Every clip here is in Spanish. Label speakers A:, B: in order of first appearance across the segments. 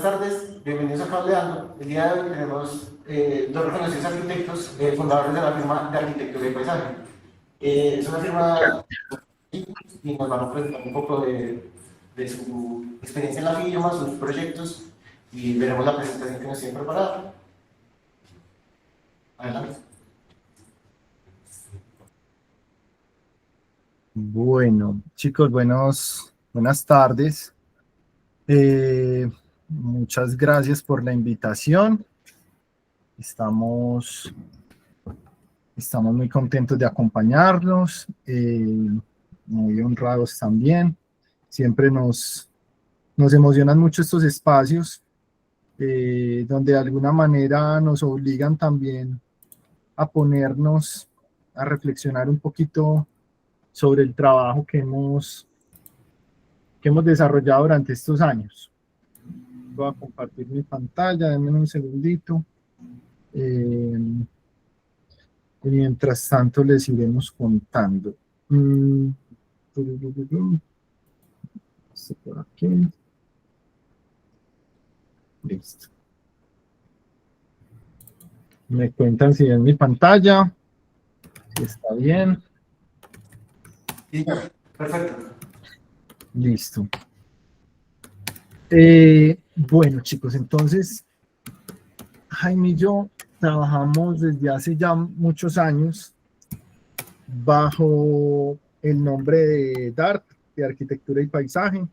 A: tardes, bienvenidos a Cableando. El día de hoy tenemos dos reconocidos arquitectos, fundadores de la firma de arquitectura y paisaje. Es una firma y nos van a presentar un poco de su experiencia en la firma, sus proyectos y veremos la presentación que nos tienen preparada. Adelante.
B: Bueno, chicos, buenas tardes. Muchas gracias por la invitación. Estamos muy contentos de acompañarlos, muy honrados también. Siempre nos emocionan mucho estos espacios, donde de alguna manera nos obligan también a ponernos a reflexionar un poquito sobre el trabajo que hemos desarrollado durante estos años. Voy a compartir mi pantalla, denme un segundito. Y mientras tanto les iremos contando. Esto por aquí. Listo. Me cuentan si ven mi pantalla, si está bien.
A: Sí, perfecto.
B: Listo. Bueno, chicos, entonces Jaime y yo trabajamos desde hace ya muchos años bajo el nombre de DART, de Arquitectura y Paisaje.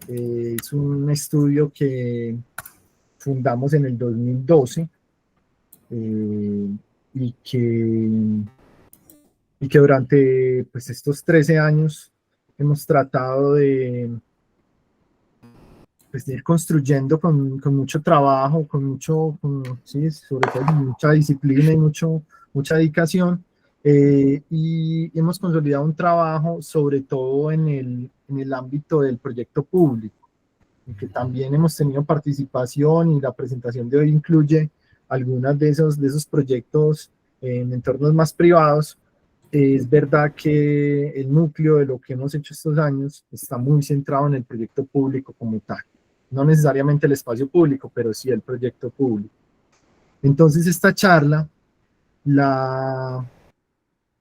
B: Es un estudio que fundamos en el 2012 y que durante pues, estos 13 años hemos tratado de ir construyendo con mucho trabajo, sí, sobre todo con mucha disciplina y mucha dedicación, y hemos consolidado un trabajo sobre todo en el ámbito del proyecto público, en que también hemos tenido participación, y la presentación de hoy incluye algunos de esos proyectos en entornos más privados. Es verdad que el núcleo de lo que hemos hecho estos años está muy centrado en el proyecto público como tal. No necesariamente el espacio público, pero sí el proyecto público. Entonces esta charla la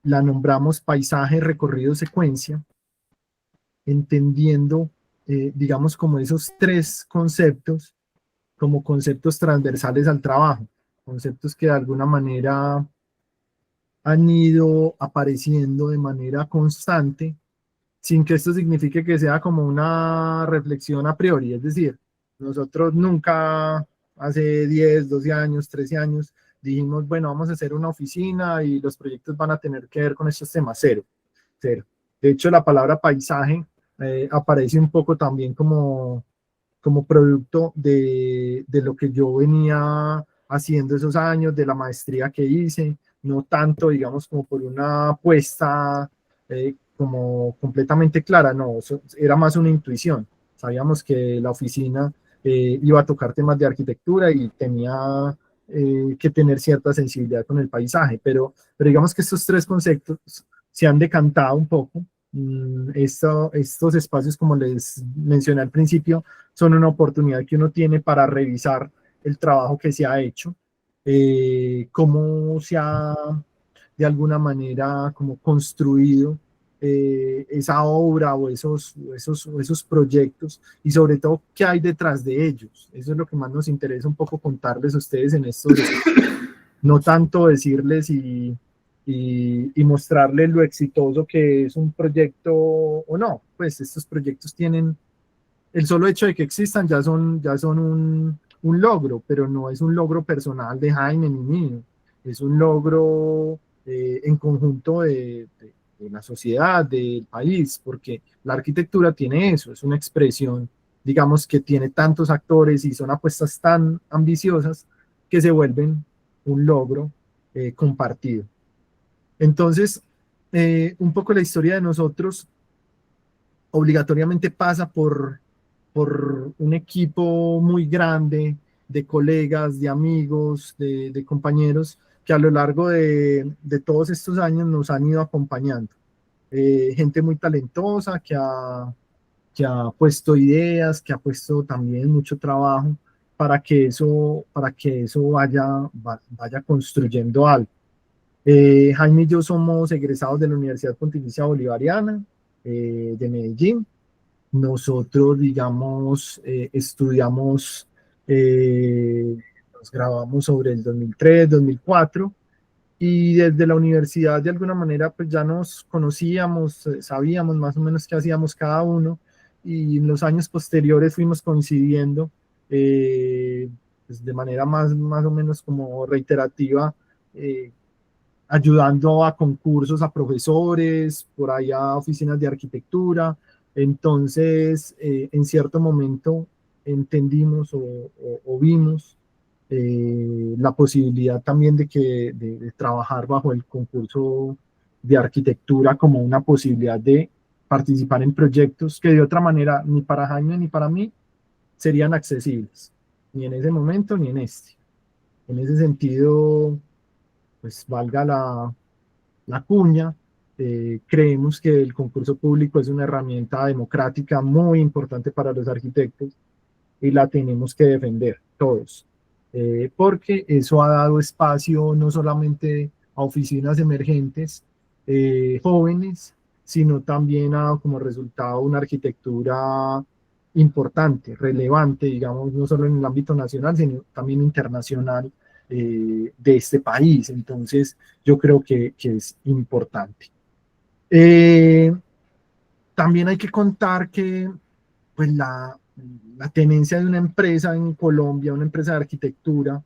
B: nombramos Paisaje, Recorrido, Secuencia, entendiendo, digamos, como esos tres conceptos, como conceptos transversales al trabajo, conceptos que de alguna manera han ido apareciendo de manera constante, sin que esto signifique que sea como una reflexión a priori. Es decir, nosotros nunca hace 10, 12 años, 13 años dijimos, bueno, vamos a hacer una oficina y los proyectos van a tener que ver con estos temas. Cero, cero. De hecho, la palabra paisaje aparece un poco también como producto de lo que yo venía haciendo esos años, de la maestría que hice, no tanto, digamos, como por una apuesta como completamente clara, no, era más una intuición. Sabíamos que la oficina iba a tocar temas de arquitectura y tenía que tener cierta sensibilidad con el paisaje, pero digamos que estos tres conceptos se han decantado un poco. Estos espacios, como les mencioné al principio, son una oportunidad que uno tiene para revisar el trabajo que se ha hecho, cómo se ha de alguna manera como construido esa obra o esos proyectos, y sobre todo qué hay detrás de ellos. Eso es lo que más nos interesa un poco contarles a ustedes en estos, no tanto decirles y mostrarles lo exitoso que es un proyecto o no. Pues estos proyectos tienen, el solo hecho de que existan ya son un logro, pero no es un logro personal de Jaime ni mío, es un logro en conjunto de la sociedad, del país, porque la arquitectura tiene eso, es una expresión, digamos, que tiene tantos actores y son apuestas tan ambiciosas que se vuelven un logro compartido. Entonces, un poco la historia de nosotros obligatoriamente pasa por un equipo muy grande de colegas, de amigos, de compañeros que a lo largo de todos estos años nos han ido acompañando. Gente muy talentosa que ha puesto ideas, que ha puesto también mucho trabajo para que eso vaya construyendo algo. Jaime y yo somos egresados de la Universidad Pontificia Bolivariana de Medellín. Nosotros, digamos, estudiamos, nos graduamos sobre el 2003, 2004, y desde la universidad de alguna manera pues ya nos conocíamos, sabíamos más o menos qué hacíamos cada uno, y en los años posteriores fuimos coincidiendo pues de manera más o menos como reiterativa, eh, ayudando a concursos a profesores, por allá a oficinas de arquitectura. Entonces, en cierto momento entendimos o vimos la posibilidad también de trabajar bajo el concurso de arquitectura como una posibilidad de participar en proyectos que de otra manera ni para Jaime ni para mí serían accesibles, ni en ese momento ni en este. En ese sentido, pues valga la cuña, creemos que el concurso público es una herramienta democrática muy importante para los arquitectos y la tenemos que defender todos, porque eso ha dado espacio no solamente a oficinas emergentes, jóvenes, sino también a como resultado una arquitectura importante, relevante, digamos, no solo en el ámbito nacional, sino también internacional de este país. Entonces, yo creo que es importante. Eh, También hay que contar que pues la tenencia de una empresa en Colombia, una empresa de arquitectura,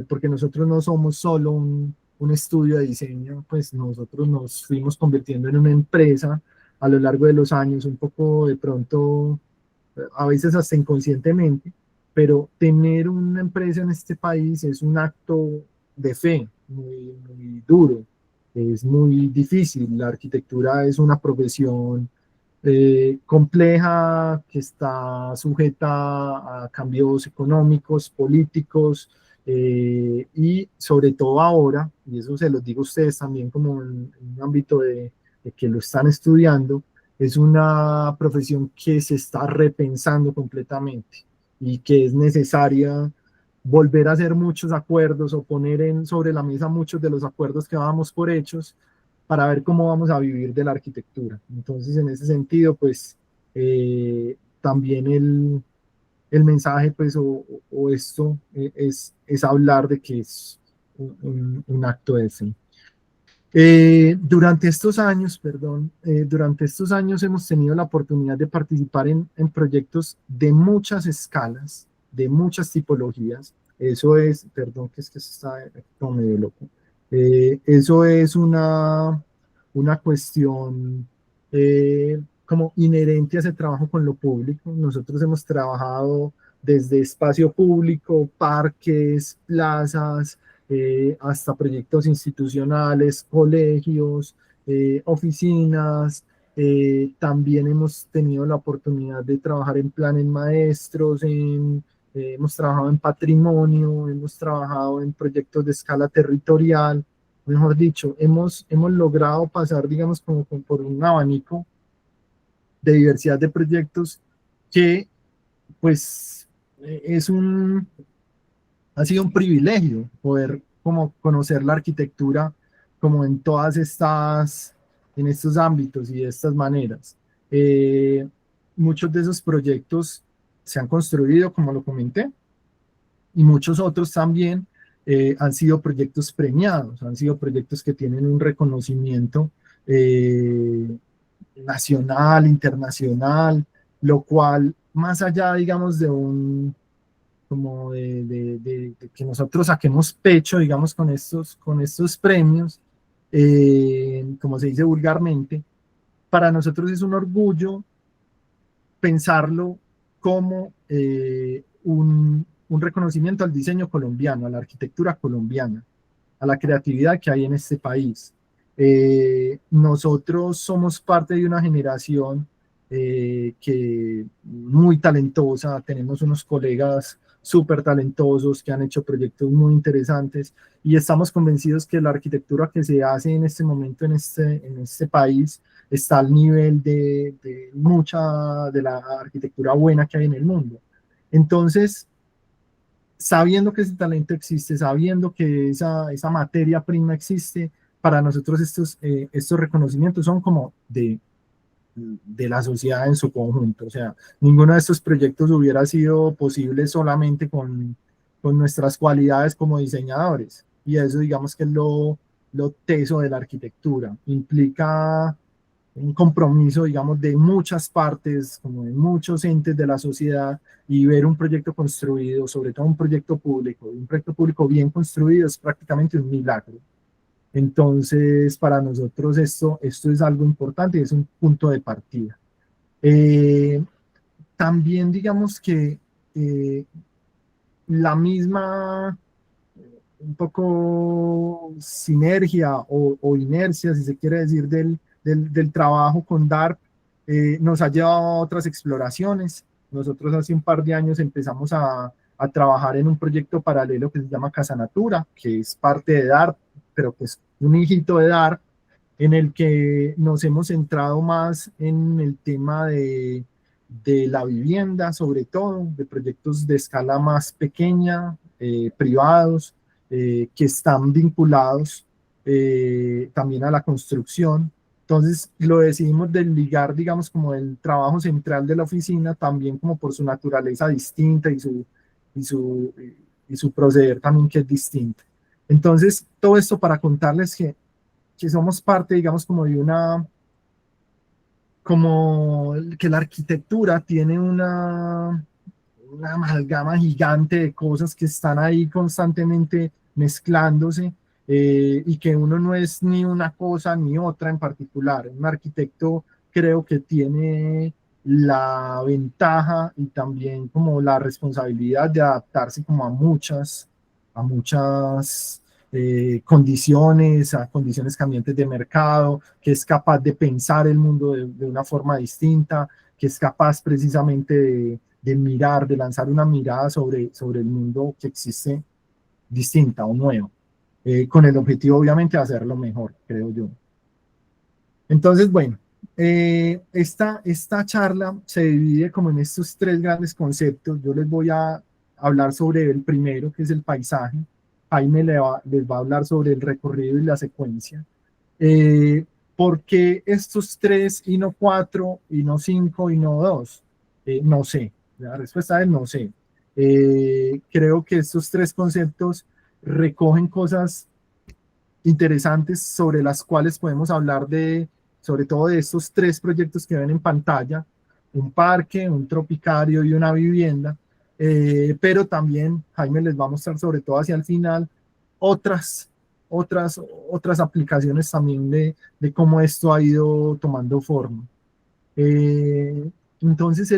B: porque nosotros no somos solo un estudio de diseño, pues nosotros nos fuimos convirtiendo en una empresa a lo largo de los años, un poco de pronto, a veces hasta inconscientemente, pero tener una empresa en este país es un acto de fe muy duro, es muy difícil. La arquitectura es una profesión compleja, que está sujeta a cambios económicos, políticos, y sobre todo ahora, y eso se los digo a ustedes también como en un ámbito de que lo están estudiando, es una profesión que se está repensando completamente y que es necesaria volver a hacer muchos acuerdos o poner sobre la mesa muchos de los acuerdos que dábamos por hechos para ver cómo vamos a vivir de la arquitectura. Entonces, en ese sentido, pues, también el mensaje, pues, o esto es hablar de que es un acto de fe. Durante estos años, perdón, durante estos años hemos tenido la oportunidad de participar en proyectos de muchas escalas, de muchas tipologías. Eso es, perdón, que es que se está como medio loco. Eso es una cuestión como inherente a ese trabajo con lo público. Nosotros hemos trabajado desde espacio público, parques, plazas, hasta proyectos institucionales, colegios, oficinas. También hemos tenido la oportunidad de trabajar en planes maestros, hemos trabajado en patrimonio, hemos trabajado en proyectos de escala territorial. Mejor dicho, hemos logrado pasar, digamos, como por un abanico de diversidad de proyectos que, pues, ha sido un privilegio poder como conocer la arquitectura como en estos ámbitos y de estas maneras. Muchos de esos proyectos se han construido, como lo comenté, y muchos otros también han sido proyectos premiados, han sido proyectos que tienen un reconocimiento nacional, internacional, lo cual, más allá, digamos, como de que nosotros saquemos pecho, digamos, con estos premios, como se dice vulgarmente, para nosotros es un orgullo pensarlo como un reconocimiento al diseño colombiano, a la arquitectura colombiana, a la creatividad que hay en este país. Nosotros somos parte de una generación que muy talentosa, tenemos unos colegas súper talentosos, que han hecho proyectos muy interesantes, y estamos convencidos que la arquitectura que se hace en este momento en este país está al nivel de mucha de la arquitectura buena que hay en el mundo. Entonces, sabiendo que ese talento existe, sabiendo que esa materia prima existe, para nosotros estos reconocimientos son como de la sociedad en su conjunto. O sea, ninguno de estos proyectos hubiera sido posible solamente con nuestras cualidades como diseñadores. Y eso digamos que es lo teso de la arquitectura. Implica un compromiso, digamos, de muchas partes, como de muchos entes de la sociedad, y ver un proyecto construido, sobre todo un proyecto público bien construido es prácticamente un milagro. Entonces, para nosotros esto es algo importante y es un punto de partida. Eh, También digamos que eh, la misma, un poco sinergia o inercia, si se quiere decir, del trabajo con DARP, nos ha llevado a otras exploraciones. Nosotros hace un par de años empezamos a trabajar en un proyecto paralelo que se llama Casa Natura, que es parte de DARP, pero que es un hijito de DARP, en el que nos hemos centrado más en el tema de la vivienda, sobre todo, de proyectos de escala más pequeña, privados, que están vinculados también a la construcción. Entonces lo decidimos desligar, digamos, como el trabajo central de la oficina, también como por su naturaleza distinta y su, y su proceder también que es distinto. Entonces, todo esto para contarles que somos parte, digamos, como de como que la arquitectura tiene una amalgama gigante de cosas que están ahí constantemente mezclándose, y que uno no es ni una cosa ni otra en particular. Un arquitecto creo que tiene la ventaja y también como la responsabilidad de adaptarse como a muchas condiciones, a condiciones cambiantes de mercado, que es capaz de pensar el mundo de una forma distinta, que es capaz precisamente de mirar, de lanzar una mirada sobre el mundo que existe distinta o nuevo, con el objetivo obviamente de hacerlo mejor, creo yo. Entonces, bueno, esta charla se divide como en estos tres grandes conceptos. Yo les voy a hablar sobre el primero, que es el paisaje. Jaime les va a hablar sobre el recorrido y la secuencia. ¿Por qué estos tres y no cuatro, y no cinco, y no dos? No sé. La respuesta es no sé. Creo que estos tres conceptos recogen cosas interesantes sobre las cuales podemos hablar sobre todo de estos tres proyectos que ven en pantalla: un parque, un tropicario y una vivienda. Pero también Jaime les va a mostrar, sobre todo hacia el final, otras, otras aplicaciones también de cómo esto ha ido tomando forma. Eh, entonces,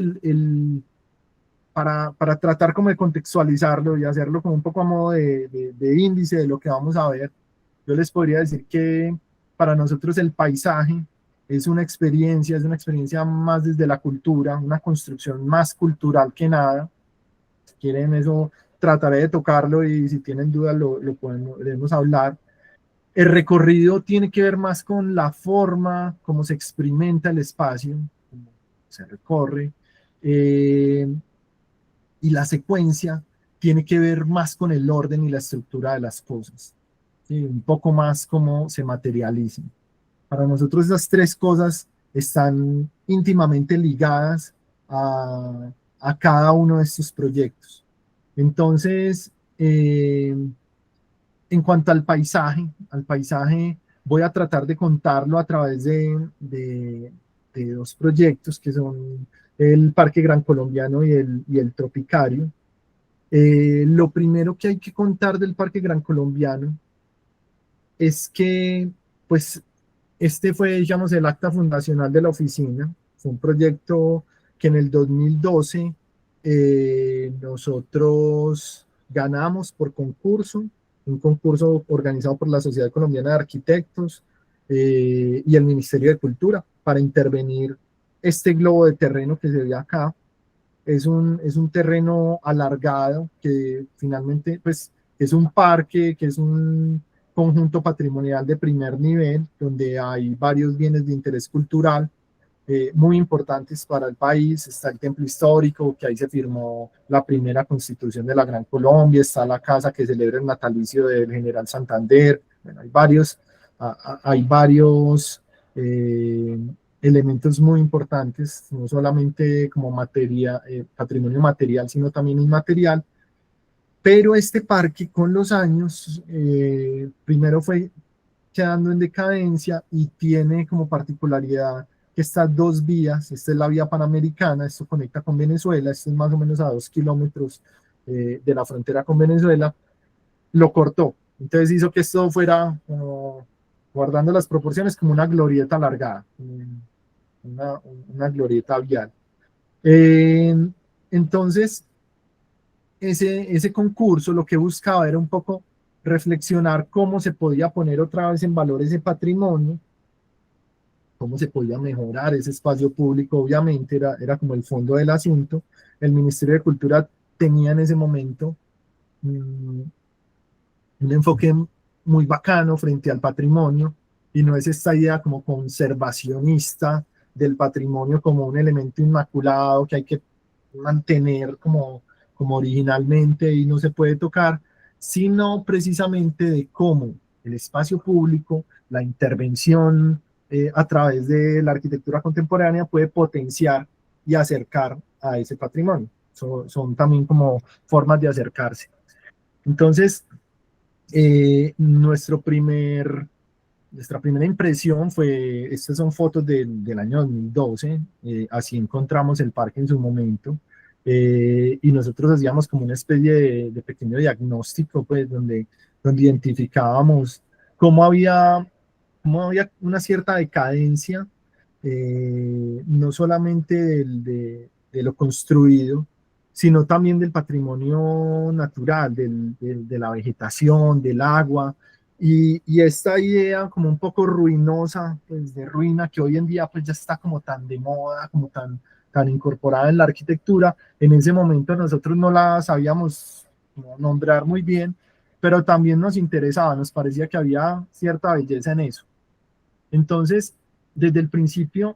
B: para tratar como de contextualizarlo y hacerlo como un poco a modo de índice de lo que vamos a ver, yo les podría decir que para nosotros el paisaje es una experiencia más desde la cultura, una construcción más cultural que nada. Si quieren eso, trataré de tocarlo, y si tienen dudas lo podemos hablar. El recorrido tiene que ver más con la forma, cómo se experimenta el espacio, cómo se recorre. Eh, y la secuencia tiene que ver más con el orden y la estructura de las cosas, ¿sí? Un poco más cómo se materializan. Para nosotros esas tres cosas están íntimamente ligadas a cada uno de estos proyectos. Entonces, en cuanto al paisaje voy a tratar de contarlo a través de dos proyectos que son el Parque Gran Colombiano y el Tropicario. Lo primero que hay que contar del Parque Gran Colombiano es que, pues, este fue, digamos, el acta fundacional de la oficina. Fue un proyecto que en el 2012 nosotros ganamos por concurso, un concurso organizado por la Sociedad Colombiana de Arquitectos y el Ministerio de Cultura, para intervenir este globo de terreno que se ve acá. es un terreno alargado que finalmente pues es un parque, que es un conjunto patrimonial de primer nivel, donde hay varios bienes de interés cultural muy importantes para el país. Está el templo histórico, que ahí se firmó la primera constitución de la Gran Colombia, está la casa que celebra el natalicio del general Santander. Bueno, hay varios eh, elementos muy importantes, no solamente como patrimonio material, sino también inmaterial. Pero este parque con los años, primero fue quedando en decadencia y tiene como particularidad que estas dos vías, esta es la vía panamericana, esto conecta con Venezuela, esto es más o menos a 2 kilómetros de la frontera con Venezuela, lo cortó. Entonces hizo que esto fuera, guardando las proporciones, como una glorieta alargada, una, una glorieta vial. Eh, entonces, ese concurso lo que buscaba era un poco reflexionar cómo se podía poner otra vez en valor ese patrimonio, cómo se podía mejorar ese espacio público, obviamente era como el fondo del asunto. El Ministerio de Cultura tenía en ese momento un enfoque muy bacano frente al patrimonio y no es esta idea como conservacionista del patrimonio como un elemento inmaculado que hay que mantener como originalmente y no se puede tocar, sino precisamente de cómo el espacio público, la intervención a través de la arquitectura contemporánea puede potenciar y acercar a ese patrimonio. Son también como formas de acercarse. Entonces, nuestra primera impresión fue, estas son fotos del año 2012, así encontramos el parque en su momento, y nosotros hacíamos como una especie de pequeño diagnóstico, pues, donde identificábamos cómo había, cómo había una cierta decadencia, no solamente de lo construido, sino también del patrimonio natural, de la vegetación, del agua, y esta idea como un poco ruinosa, pues de ruina, que hoy en día pues ya está como tan de moda, como tan incorporada en la arquitectura, en ese momento nosotros no la sabíamos nombrar muy bien, pero también nos interesaba, nos parecía que había cierta belleza en eso. Entonces, desde el principio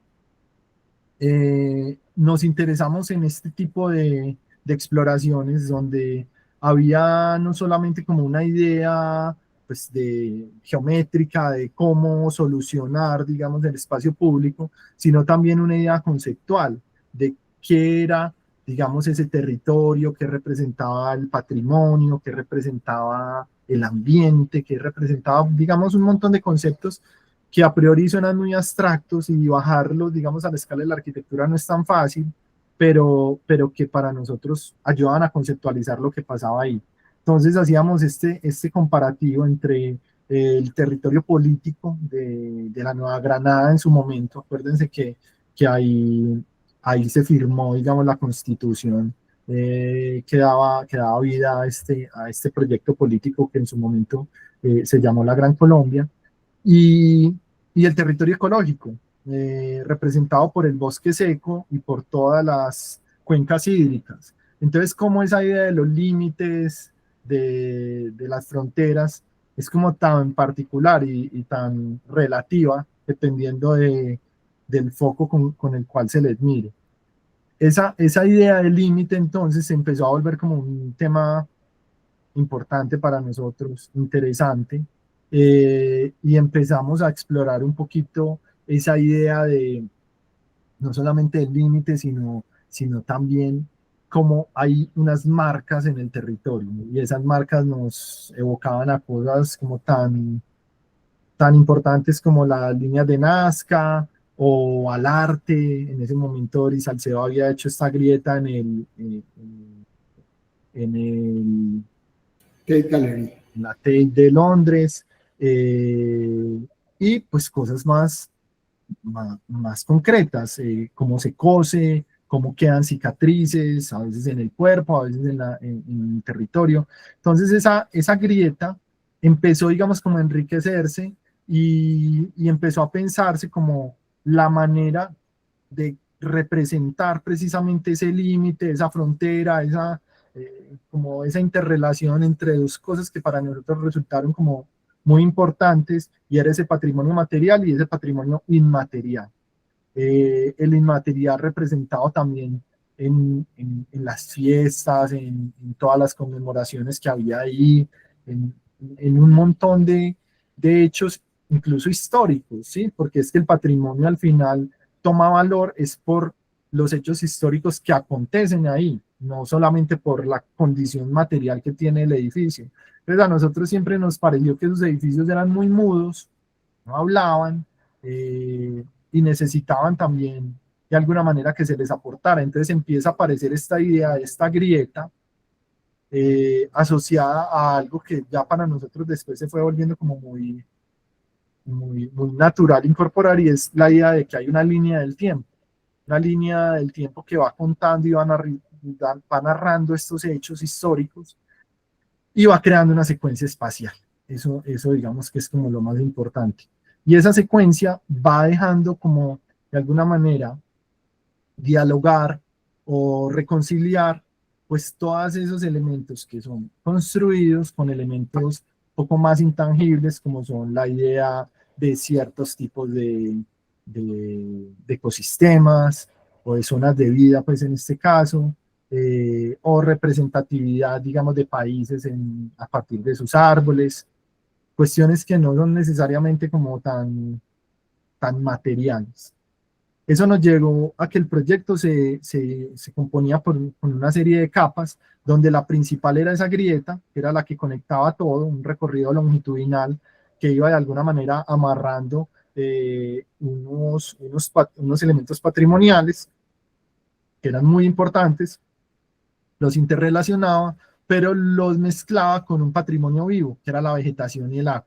B: nos interesamos en este tipo de exploraciones donde había no solamente como una idea pues de geométrica de cómo solucionar, digamos, el espacio público, sino también una idea conceptual de qué era, digamos, ese territorio, qué representaba el patrimonio, qué representaba el ambiente, qué representaba, digamos, un montón de conceptos que a priori suenan muy abstractos y bajarlos, digamos, a la escala de la arquitectura no es tan fácil, pero que para nosotros ayudaban a conceptualizar lo que pasaba ahí. Entonces hacíamos este comparativo entre el territorio político de la Nueva Granada en su momento. Acuérdense que ahí se firmó, digamos, la constitución que daba vida a este proyecto político que en su momento se llamó la Gran Colombia y, y el territorio ecológico, representado por el bosque seco y por todas las cuencas hídricas. Entonces, como esa idea de los límites, de las fronteras, es como tan particular y tan relativa, dependiendo del foco con el cual se les mire. Esa idea del límite entonces se empezó a volver como un tema importante para nosotros, interesante, y empezamos a explorar un poquito esa idea de no solamente del límite, sino también cómo hay unas marcas en el territorio, ¿no? Y esas marcas nos evocaban a cosas como tan importantes como las líneas de Nazca o al arte. En ese momento Ori Salcedo había hecho esta grieta en el
C: Tate Gallery.
B: la Tate de Londres, y pues cosas más concretas, cómo se cose, cómo quedan cicatrices, a veces en el cuerpo, a veces en el territorio. Entonces esa grieta empezó, digamos, como a enriquecerse y empezó a pensarse como la manera de representar precisamente ese límite, esa frontera, como esa interrelación entre dos cosas que para nosotros resultaron como muy importantes, y era ese patrimonio material y ese patrimonio inmaterial. El inmaterial representado también en las fiestas, en todas las conmemoraciones que había ahí, en un montón de hechos, incluso históricos, ¿sí? Porque es que el patrimonio al final toma valor es por los hechos históricos que acontecen ahí, no solamente por la condición material que tiene el edificio. Entonces a nosotros siempre nos pareció que esos edificios eran muy mudos, no hablaban, y necesitaban también de alguna manera que se les aportara. Entonces empieza a aparecer esta idea de esta grieta, asociada a algo que ya para nosotros después se fue volviendo como muy natural incorporar, y es la idea de que hay una línea del tiempo que va contando y va narrando estos hechos históricos y va creando una secuencia espacial. Eso digamos que es como lo más importante. Y esa secuencia va dejando como de alguna manera dialogar o reconciliar pues todos esos elementos que son construidos con elementos un poco más intangibles, como son la idea de ciertos tipos de ecosistemas o de zonas de vida, pues en este caso, o representatividad, digamos, de países a partir de sus árboles, cuestiones que no son necesariamente como tan materiales. Eso nos llevó a que el proyecto se componía con una serie de capas, donde la principal era esa grieta, que era la que conectaba todo, un recorrido longitudinal que iba de alguna manera amarrando unos elementos patrimoniales que eran muy importantes, los interrelacionaba, pero los mezclaba con un patrimonio vivo, que era la vegetación y el agua.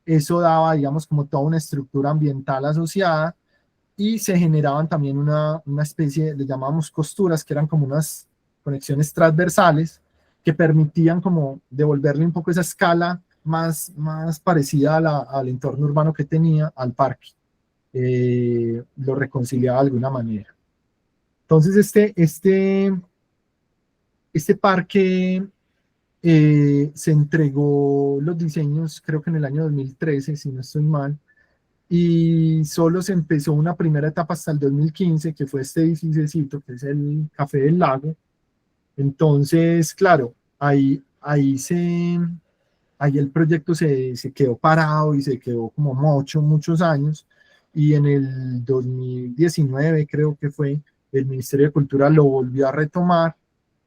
B: Eso daba, digamos, como toda una estructura ambiental asociada, y se generaban también una especie, le llamábamos costuras, que eran como unas conexiones transversales que permitían como devolverle un poco esa escala más parecida al entorno urbano que tenía al parque. Lo reconciliaba de alguna manera. Entonces este parque se entregó los diseños, creo que en el año 2013, si no estoy mal, y solo se empezó una primera etapa hasta el 2015, que fue este edificio, que es el Café del Lago. Entonces, claro, ahí el proyecto se quedó parado y se quedó como muchos años, y en el 2019 creo que fue, el Ministerio de Cultura lo volvió a retomar,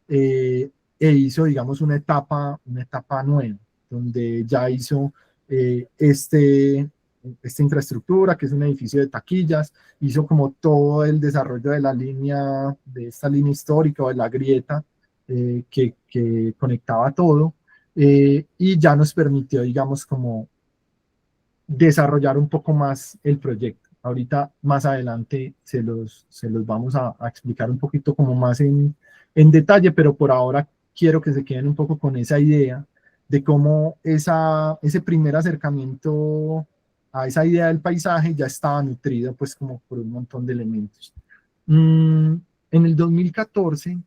B: e hizo, digamos, una etapa nueva, donde ya hizo esta infraestructura, que es un edificio de taquillas, hizo como todo el desarrollo de esta línea histórica o de la grieta, que conectaba todo, y ya nos permitió, digamos, como desarrollar un poco más el proyecto. Ahorita, más adelante, se los vamos a explicar un poquito como más en detalle, pero por ahora quiero que se queden un poco con esa idea de cómo ese primer acercamiento a esa idea del paisaje ya estaba nutrido pues como por un montón de elementos. En el 2014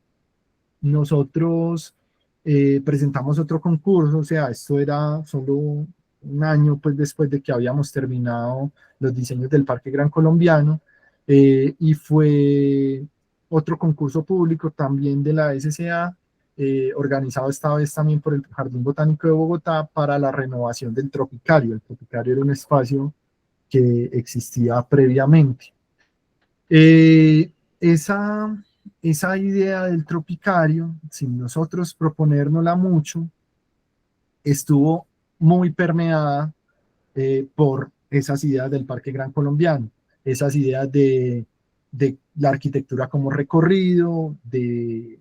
B: nosotros presentamos otro concurso, o sea, esto era solo un año pues después de que habíamos terminado los diseños del Parque Gran Colombiano, y fue otro concurso público también de la SCA, organizado esta vez también por el Jardín Botánico de Bogotá, para la renovación del Tropicario. El Tropicario era un espacio que existía previamente. Esa idea del Tropicario, sin nosotros proponérnosla mucho, estuvo muy permeada por esas ideas del Parque Gran Colombiano, esas ideas de la arquitectura como recorrido, de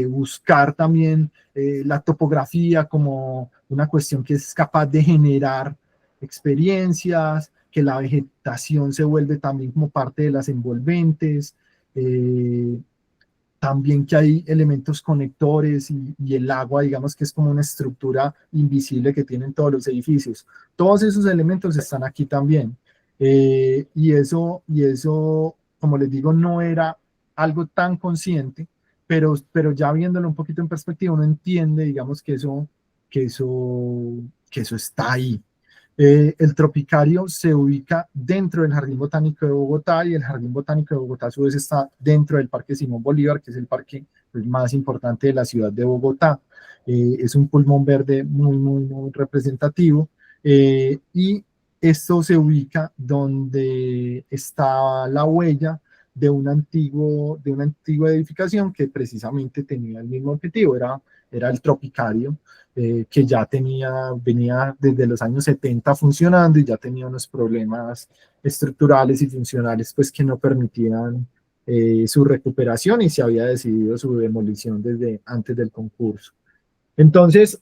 B: buscar también la topografía como una cuestión que es capaz de generar experiencias, que la vegetación se vuelve también como parte de las envolventes, también que hay elementos conectores, y el agua, digamos que es como una estructura invisible que tienen todos los edificios. Todos esos elementos están aquí también, y eso como les digo, no era algo tan consciente, pero ya viéndolo un poquito en perspectiva, uno entiende, digamos, que eso, que eso está ahí. El Tropicario se ubica dentro del Jardín Botánico de Bogotá y el Jardín Botánico de Bogotá a su vez está dentro del Parque Simón Bolívar, que es el parque pues, más importante de la ciudad de Bogotá. Es un pulmón verde muy representativo y esto se ubica donde está la huella de de una antigua edificación que precisamente tenía el mismo objetivo, era el Tropicario, que ya venía desde los años 70 funcionando y ya tenía unos problemas estructurales y funcionales pues que no permitían su recuperación y se había decidido su demolición desde antes del concurso. Entonces,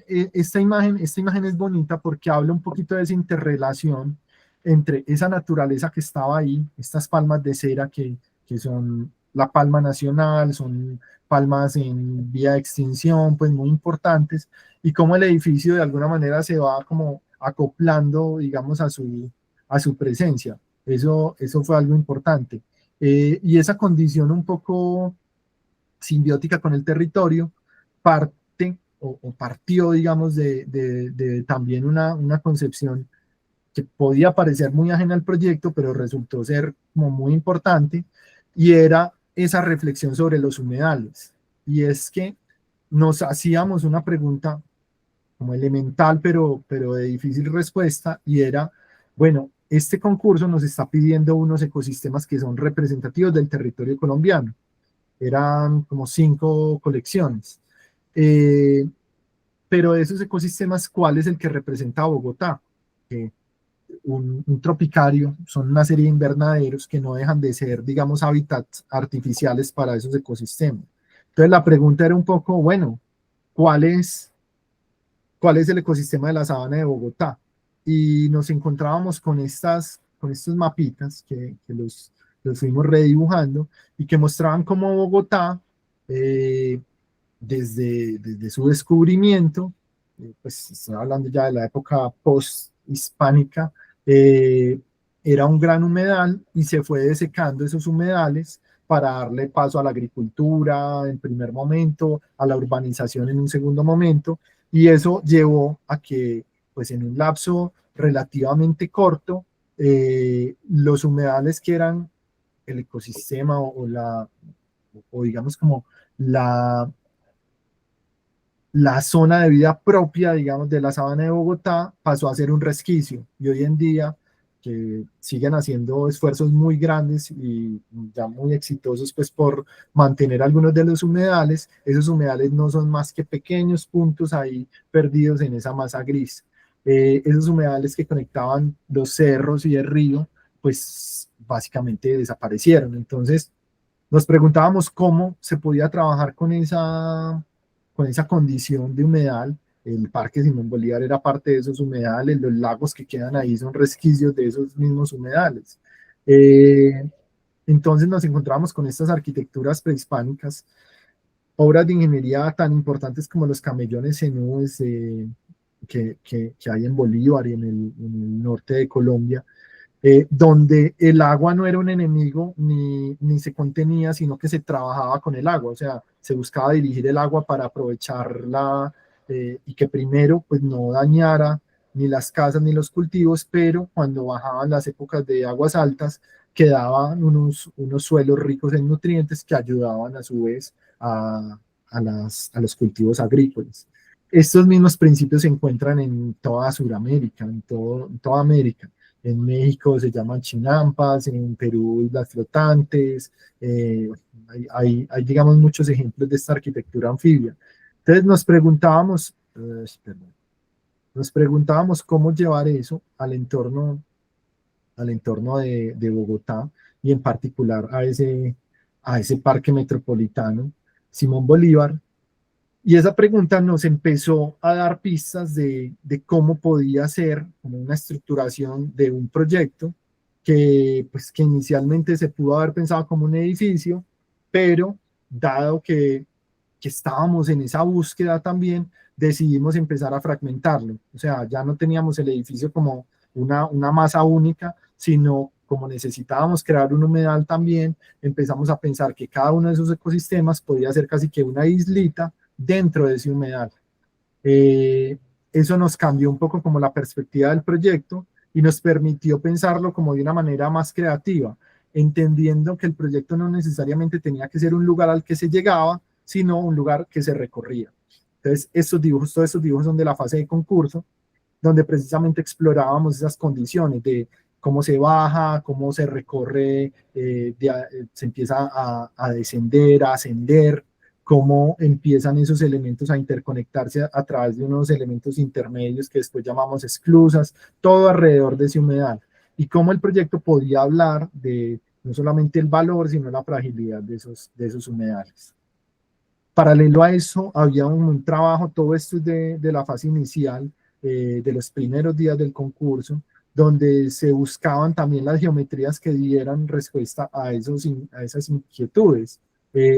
B: esta imagen es bonita porque habla un poquito de esa interrelación entre esa naturaleza que estaba ahí, estas palmas de cera que son la palma nacional, son palmas en vía de extinción, pues muy importantes, y cómo el edificio de alguna manera se va como acoplando, digamos, a su presencia. Eso fue algo importante. Y esa condición un poco simbiótica con el territorio parte o partió, digamos, de también una concepción que podía parecer muy ajena al proyecto, pero resultó ser como muy importante, y era esa reflexión sobre los humedales. Y es que nos hacíamos una pregunta como elemental, pero de difícil respuesta, y era, bueno, este concurso nos está pidiendo unos ecosistemas que son representativos del territorio colombiano. Eran como 5 colecciones. Pero de esos ecosistemas, ¿cuál es el que representa a Bogotá? Un tropicario son una serie de invernaderos que no dejan de ser, digamos, hábitats artificiales para esos ecosistemas. Entonces la pregunta era un poco, bueno, ¿cuál es el ecosistema de la sabana de Bogotá? Y nos encontrábamos con estos mapitas que los fuimos redibujando y que mostraban cómo Bogotá, desde su descubrimiento, pues estoy hablando ya de la época post-hispánica, era un gran humedal y se fue desecando esos humedales para darle paso a la agricultura en primer momento, a la urbanización en un segundo momento, y eso llevó a que, pues en un lapso relativamente corto, los humedales que eran el ecosistema o digamos como la, la zona de vida propia, digamos, de la sabana de Bogotá pasó a ser un resquicio, y hoy en día que siguen haciendo esfuerzos muy grandes y ya muy exitosos pues por mantener algunos de los humedales, esos humedales no son más que pequeños puntos ahí perdidos en esa masa gris. Esos humedales que conectaban los cerros y el río, pues básicamente desaparecieron. Entonces nos preguntábamos cómo se podía trabajar con esa condición de humedal. El Parque Simón Bolívar era parte de esos humedales, los lagos que quedan ahí son resquicios de esos mismos humedales. Entonces nos encontramos con estas arquitecturas prehispánicas, obras de ingeniería tan importantes como los camellones en nubes que hay en Bolívar y en el norte de Colombia, donde el agua no era un enemigo ni se contenía, sino que se trabajaba con el agua, o sea, se buscaba dirigir el agua para aprovecharla y que primero pues no dañara ni las casas ni los cultivos, pero cuando bajaban las épocas de aguas altas quedaban unos suelos ricos en nutrientes que ayudaban a su vez a los cultivos agrícolas. Estos mismos principios se encuentran en toda Sudamérica, en toda América. En México se llaman chinampas, en Perú islas flotantes, hay, digamos, muchos ejemplos de esta arquitectura anfibia. Entonces nos preguntábamos cómo llevar eso al entorno de Bogotá y en particular a ese parque metropolitano, Simón Bolívar. Y esa pregunta nos empezó a dar pistas de cómo podía ser como una estructuración de un proyecto pues, que inicialmente se pudo haber pensado como un edificio, pero dado que estábamos en esa búsqueda también, decidimos empezar a fragmentarlo. O sea, ya no teníamos el edificio como una masa única, sino como necesitábamos crear un humedal también, empezamos a pensar que cada uno de esos ecosistemas podía ser casi que una islita dentro de ese humedal. Eso nos cambió un poco como la perspectiva del proyecto y nos permitió pensarlo como de una manera más creativa, entendiendo que el proyecto no necesariamente tenía que ser un lugar al que se llegaba, sino un lugar que se recorría. Entonces, todos estos dibujos son de la fase de concurso, donde precisamente explorábamos esas condiciones de cómo se baja, cómo se recorre, se empieza a descender, a ascender, cómo empiezan esos elementos a interconectarse a través de unos elementos intermedios que después llamamos esclusas, todo alrededor de ese humedal, y cómo el proyecto podía hablar de no solamente el valor, sino la fragilidad de esos humedales. Paralelo a eso, había un trabajo, todo esto es de la fase inicial, de los primeros días del concurso, donde se buscaban también las geometrías que dieran respuesta a esas inquietudes.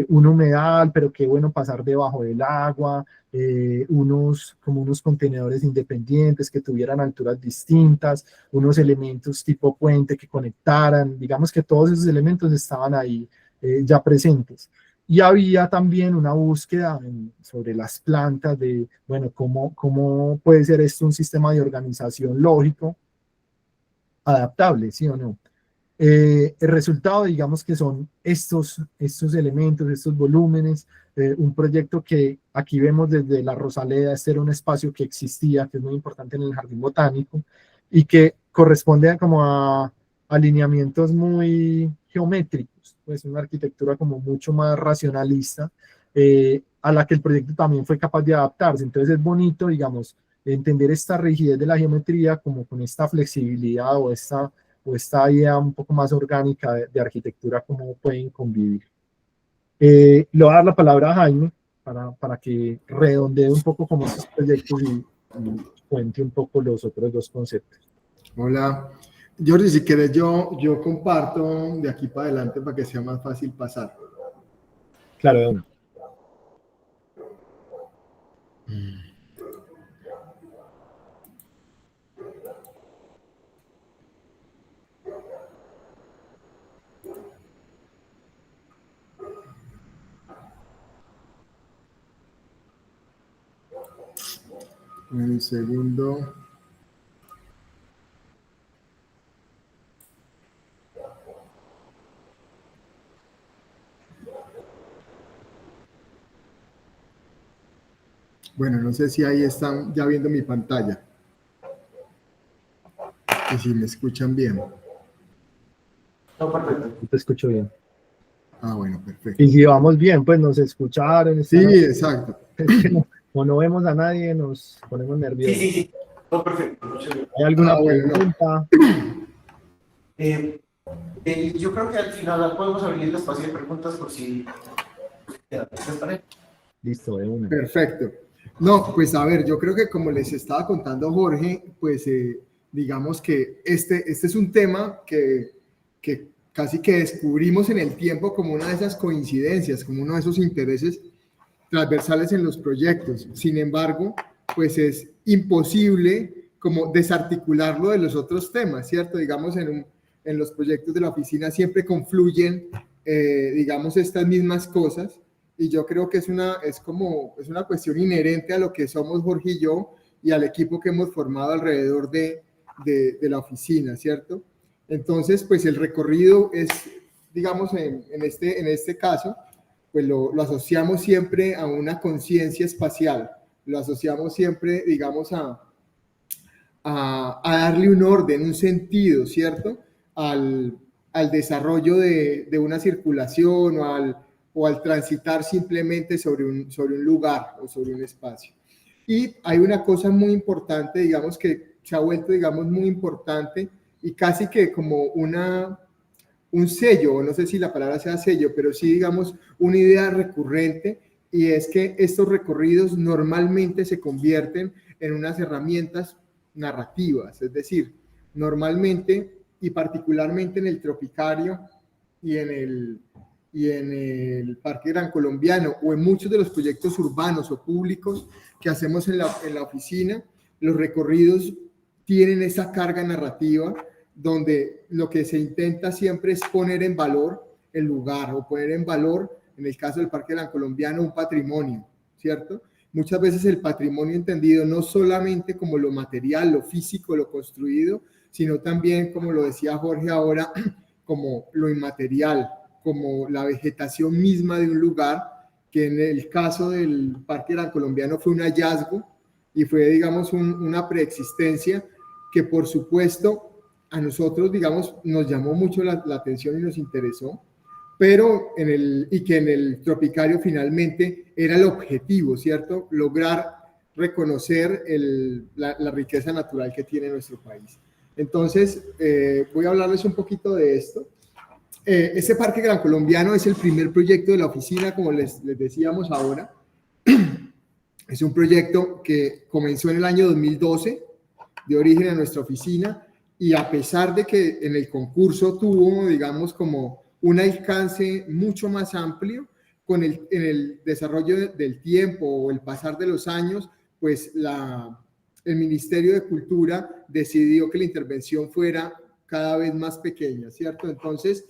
B: Un humedal, pero qué bueno pasar debajo del agua, como unos contenedores independientes que tuvieran alturas distintas, unos elementos tipo puente que conectaran, digamos que todos esos elementos estaban ahí ya presentes. Y había también una búsqueda sobre las plantas de, bueno, cómo puede ser esto un sistema de organización lógico, adaptable, ¿sí o no? El resultado, digamos que son estos elementos, estos volúmenes, un proyecto que aquí vemos desde la Rosaleda. Este era un espacio que existía, que es muy importante en el jardín botánico, y que corresponde como a alineamientos muy geométricos, pues una arquitectura como mucho más racionalista, a la que el proyecto también fue capaz de adaptarse. Entonces es bonito, digamos, entender esta rigidez de la geometría como con esta flexibilidad o esta idea un poco más orgánica de arquitectura, cómo pueden convivir. Le voy a dar la palabra a Jaime para que redondee un poco como estos proyectos y cuente un poco los otros dos conceptos.
C: Hola. Jordi, si quieres yo comparto de aquí para adelante para que sea más fácil pasar.
B: Claro, de una.
C: Un segundo. Bueno, no sé si ahí están ya viendo mi pantalla. Y si me escuchan bien.
A: No, perfecto.
B: Te escucho bien.
C: Ah, bueno, perfecto.
B: Y si vamos bien, pues nos escucharon.
C: Sí, exacto.
B: Como no vemos a nadie, nos ponemos nerviosos.
A: Sí. No, perfecto.
B: ¿Hay alguna
C: bueno,
B: pregunta?
A: Yo creo que al final podemos abrir el espacio de preguntas por si...
B: Listo, de una.
C: Perfecto. No, pues a ver, yo creo que como les estaba contando Jorge, pues digamos que este es un tema que casi que descubrimos en el tiempo como una de esas coincidencias, como uno de esos intereses transversales en los proyectos. Sin embargo, pues es imposible como desarticularlo de los otros temas, ¿cierto? Digamos, en los proyectos de la oficina siempre confluyen, digamos, estas mismas cosas, y yo creo que es una cuestión inherente a lo que somos Jorge y yo y al equipo que hemos formado alrededor de la oficina, ¿cierto? Entonces, pues el recorrido es, digamos, en este caso, pues lo asociamos siempre a una conciencia espacial, lo asociamos siempre, digamos, a darle un orden, un sentido, ¿cierto? Al desarrollo de una circulación o al transitar simplemente sobre un lugar o sobre un espacio. Y hay una cosa muy importante, digamos, que se ha vuelto, digamos, muy importante y casi que como un sello, no sé si la palabra sea sello, pero sí, digamos, una idea recurrente, y es que estos recorridos normalmente se convierten en unas herramientas narrativas, es decir, normalmente y particularmente en el Tropicario y en el Parque Gran Colombiano o en muchos de los proyectos urbanos o públicos que hacemos en la oficina, los recorridos tienen esa carga narrativa donde lo que se intenta siempre es poner en valor el lugar o poner en valor, en el caso del Parque Gran Colombiano, un patrimonio, ¿cierto? Muchas veces el patrimonio entendido no solamente como lo material, lo físico, lo construido, sino también, como lo decía Jorge ahora, como lo inmaterial, como la vegetación misma de un lugar, que en el caso del Parque Gran Colombiano fue un hallazgo y fue, digamos, una preexistencia que, por supuesto, a nosotros, digamos, nos llamó mucho la atención y nos interesó, pero y que en el Tropicario finalmente era el objetivo, ¿cierto? Lograr reconocer la riqueza natural que tiene nuestro país. Entonces, voy a hablarles un poquito de esto. Este Parque Gran Colombiano es el primer proyecto de la oficina, como les decíamos ahora. Es un proyecto que comenzó en el año 2012, de origen a nuestra oficina, y a pesar de que en el concurso tuvo, digamos, como un alcance mucho más amplio, en el desarrollo del tiempo o el pasar de los años, pues el Ministerio de Cultura decidió que la intervención fuera cada vez más pequeña, ¿cierto? Entonces,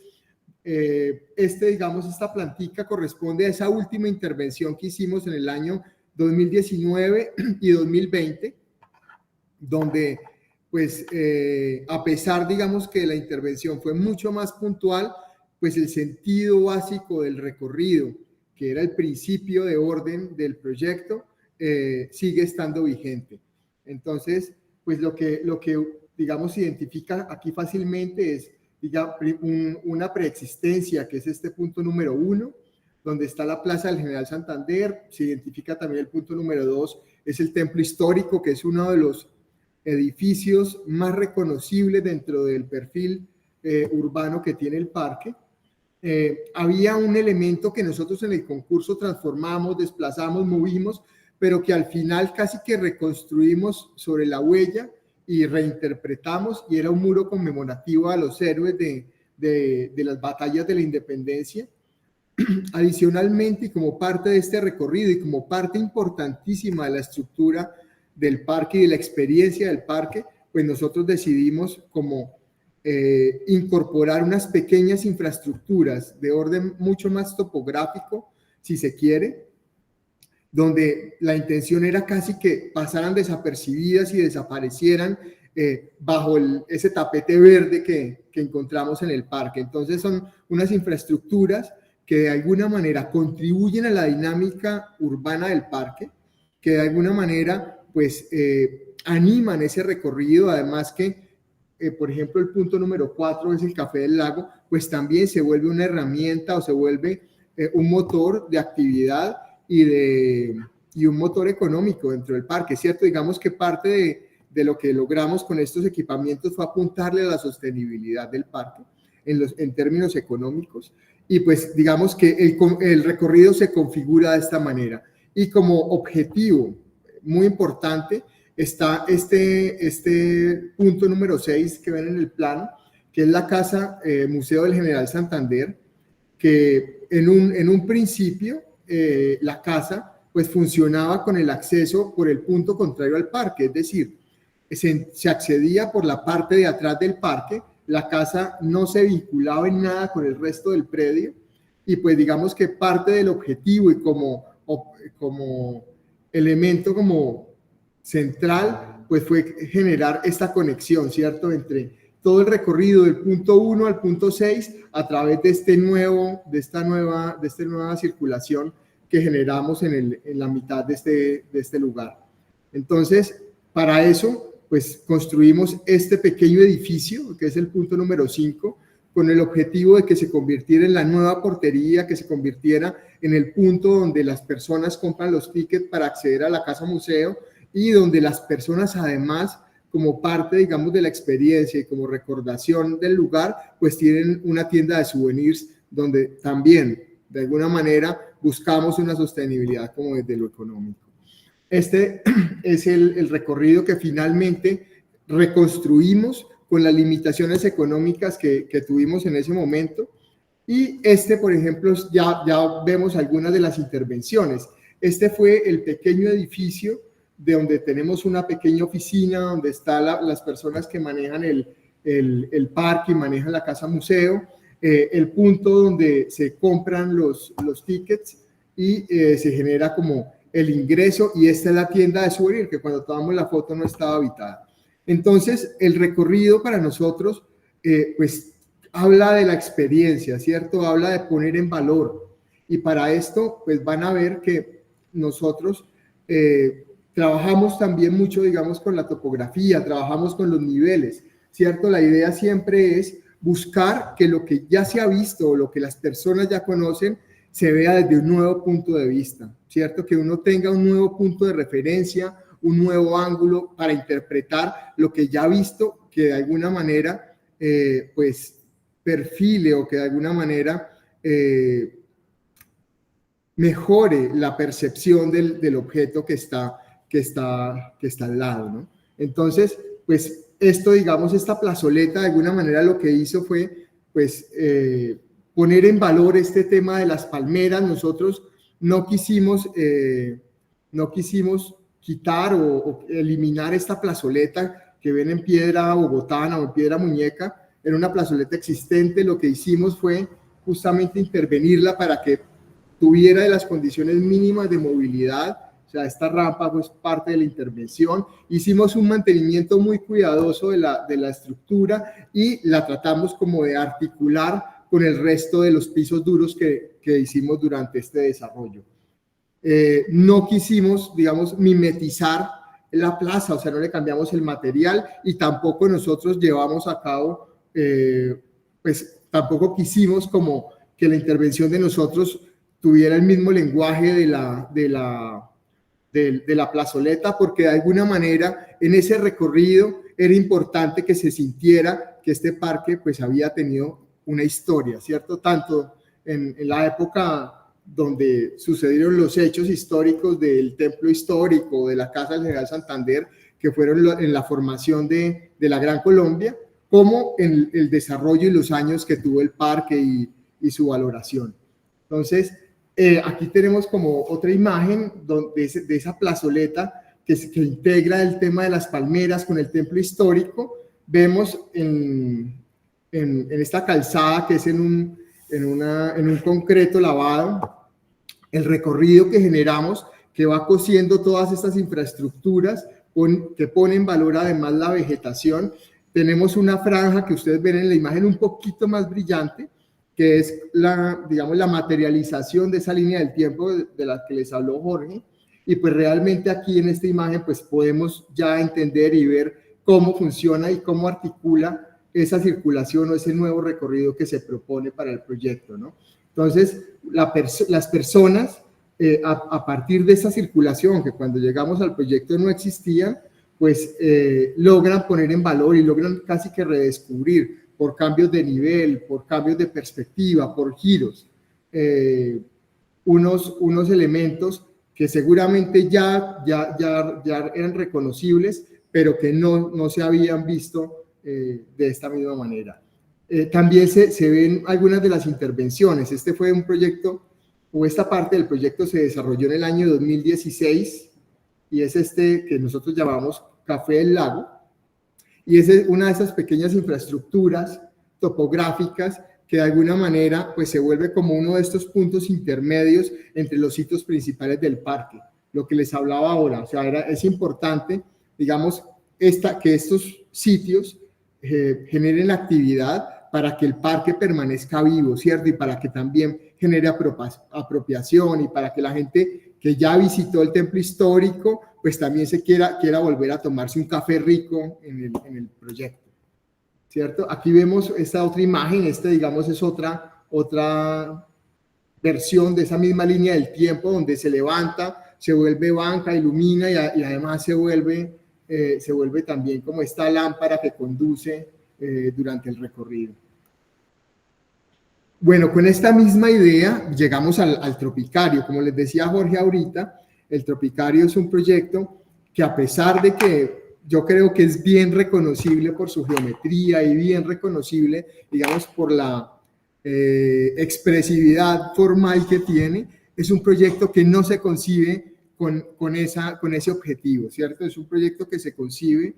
C: digamos, esta plantica corresponde a esa última intervención que hicimos en el año 2019 y 2020, donde, pues, a pesar, digamos, que la intervención fue mucho más puntual, pues el sentido básico del recorrido, que era el principio de orden del proyecto, sigue estando vigente. Entonces, pues lo que digamos, identifica aquí fácilmente es, digamos, una preexistencia, que es este punto número 1, donde está la Plaza del General Santander. Se identifica también el punto número 2, es el Templo Histórico, que es uno de los edificios más reconocibles dentro del perfil urbano que tiene el parque. Había un elemento que nosotros en el concurso transformamos, desplazamos, movimos, pero que al final casi que reconstruimos sobre la huella y reinterpretamos, y era un muro conmemorativo a los héroes de las batallas de la independencia. Adicionalmente, y como parte de este recorrido y como parte importantísima de la estructura del parque y de la experiencia del parque, pues nosotros decidimos como incorporar unas pequeñas infraestructuras de orden mucho más topográfico, si se quiere, donde la intención era casi que pasaran desapercibidas y desaparecieran bajo ese tapete verde que encontramos en el parque. Entonces son unas infraestructuras que de alguna manera contribuyen a la dinámica urbana del parque, que de alguna manera pues animan ese recorrido. Además que por ejemplo, el punto número 4 es el Café del Lago, pues también se vuelve una herramienta o se vuelve un motor de actividad y un motor económico dentro del parque, ¿cierto? Digamos que parte de lo que logramos con estos equipamientos fue apuntarle a la sostenibilidad del parque en términos económicos, y pues digamos que el recorrido se configura de esta manera. Y como objetivo muy importante está este punto número 6 que ven en el plano, que es la Casa Museo del General Santander, que en un principio la casa pues funcionaba con el acceso por el punto contrario al parque, es decir, se accedía por la parte de atrás del parque. La casa no se vinculaba en nada con el resto del predio, y pues digamos que parte del objetivo y como elemento como central, pues fue generar esta conexión, ¿cierto?, entre todo el recorrido del punto 1 al punto 6 a través de esta nueva circulación que generamos en la mitad de este lugar. Entonces, para eso, pues construimos este pequeño edificio, que es el punto número 5, con el objetivo de que se convirtiera en la nueva portería, que se convirtiera en el punto donde las personas compran los tickets para acceder a la casa museo, y donde las personas además, como parte, digamos, de la experiencia y como recordación del lugar, pues tienen una tienda de souvenirs donde también, de alguna manera, buscamos una sostenibilidad como desde lo económico. Este es el recorrido que finalmente reconstruimos con las limitaciones económicas que tuvimos en ese momento. Y por ejemplo, ya vemos algunas de las intervenciones. Este fue el pequeño edificio de donde tenemos una pequeña oficina, donde están las personas que manejan el parque y manejan la casa museo, el punto donde se compran los tickets y se genera como el ingreso, y esta es la tienda de souvenir que cuando tomamos la foto no estaba habitada. Entonces el recorrido para nosotros pues habla de la experiencia, ¿cierto? Habla de poner en valor, y para esto pues van a ver que nosotros trabajamos también mucho, digamos, con la topografía, trabajamos con los niveles, ¿cierto? La idea siempre es buscar que lo que ya se ha visto o lo que las personas ya conocen se vea desde un nuevo punto de vista, ¿cierto? Que uno tenga un nuevo punto de referencia, un nuevo ángulo para interpretar lo que ya ha visto, que de alguna manera pues perfile, o que de alguna manera mejore la percepción del objeto que está al lado, ¿no? Entonces, pues esto, digamos, esta plazoleta de alguna manera lo que hizo fue pues poner en valor este tema de las palmeras. Nosotros no quisimos quitar o eliminar esta plazoleta que ven en piedra bogotana o en piedra muñeca. Era una plazoleta existente. Lo que hicimos fue justamente intervenirla para que tuviera de las condiciones mínimas de movilidad. O sea, esta rampa pues parte de la intervención. Hicimos un mantenimiento muy cuidadoso de la estructura y la tratamos como de articular con el resto de los pisos duros que hicimos durante este desarrollo. No quisimos, digamos, mimetizar la plaza, o sea, no le cambiamos el material, y tampoco nosotros llevamos a cabo, pues tampoco quisimos como que la intervención de nosotros tuviera el mismo lenguaje de la plazoleta, porque de alguna manera en ese recorrido era importante que se sintiera que este parque pues había tenido una historia, ¿cierto? Tanto en la época donde sucedieron los hechos históricos del templo histórico, de la Casa del General Santander, que fueron en la formación de la Gran Colombia, como en el desarrollo y los años que tuvo el parque y su valoración. Entonces, aquí tenemos como otra imagen de esa plazoleta que integra el tema de las palmeras con el templo histórico. Vemos en esta calzada, que es en un concreto lavado, el recorrido que generamos, que va cosiendo todas estas infraestructuras, que pone en valor además la vegetación. Tenemos una franja que ustedes ven en la imagen un poquito más brillante, que es digamos, la materialización de esa línea del tiempo de la que les habló Jorge, y pues realmente aquí en esta imagen pues podemos ya entender y ver cómo funciona y cómo articula esa circulación o ese nuevo recorrido que se propone para el proyecto, ¿no? Entonces, las personas, a partir de esa circulación, que cuando llegamos al proyecto no existían, pues logran poner en valor y logran casi que redescubrir, por cambios de nivel, por cambios de perspectiva, por giros, unos elementos que seguramente ya eran reconocibles, pero que no se habían visto de esta misma manera. También se ven algunas de las intervenciones. Este fue un proyecto, o esta parte del proyecto se desarrolló en el año 2016, y es este que nosotros llamamos Café del Lago, y es una de esas pequeñas infraestructuras topográficas que de alguna manera pues se vuelve como uno de estos puntos intermedios entre los sitios principales del parque, lo que les hablaba ahora. O sea, es importante, digamos, que estos sitios generen actividad para que el parque permanezca vivo, ¿cierto? Y para que también genere apropiación, y para que la gente que ya visitó el templo histórico pues también quiera volver a tomarse un café rico en el proyecto, ¿cierto? Aquí vemos esta otra imagen. Digamos, es otra versión de esa misma línea del tiempo, donde se levanta, se vuelve banca, ilumina, y además se vuelve también como esta lámpara que conduce durante el recorrido. Bueno, con esta misma idea llegamos al Tropicario. Como les decía Jorge ahorita, el Tropicario es un proyecto que, a pesar de que yo creo que es bien reconocible por su geometría y bien reconocible, digamos, por la expresividad formal que tiene, es un proyecto que no se concibe con ese objetivo, ¿cierto? Es un proyecto que se concibe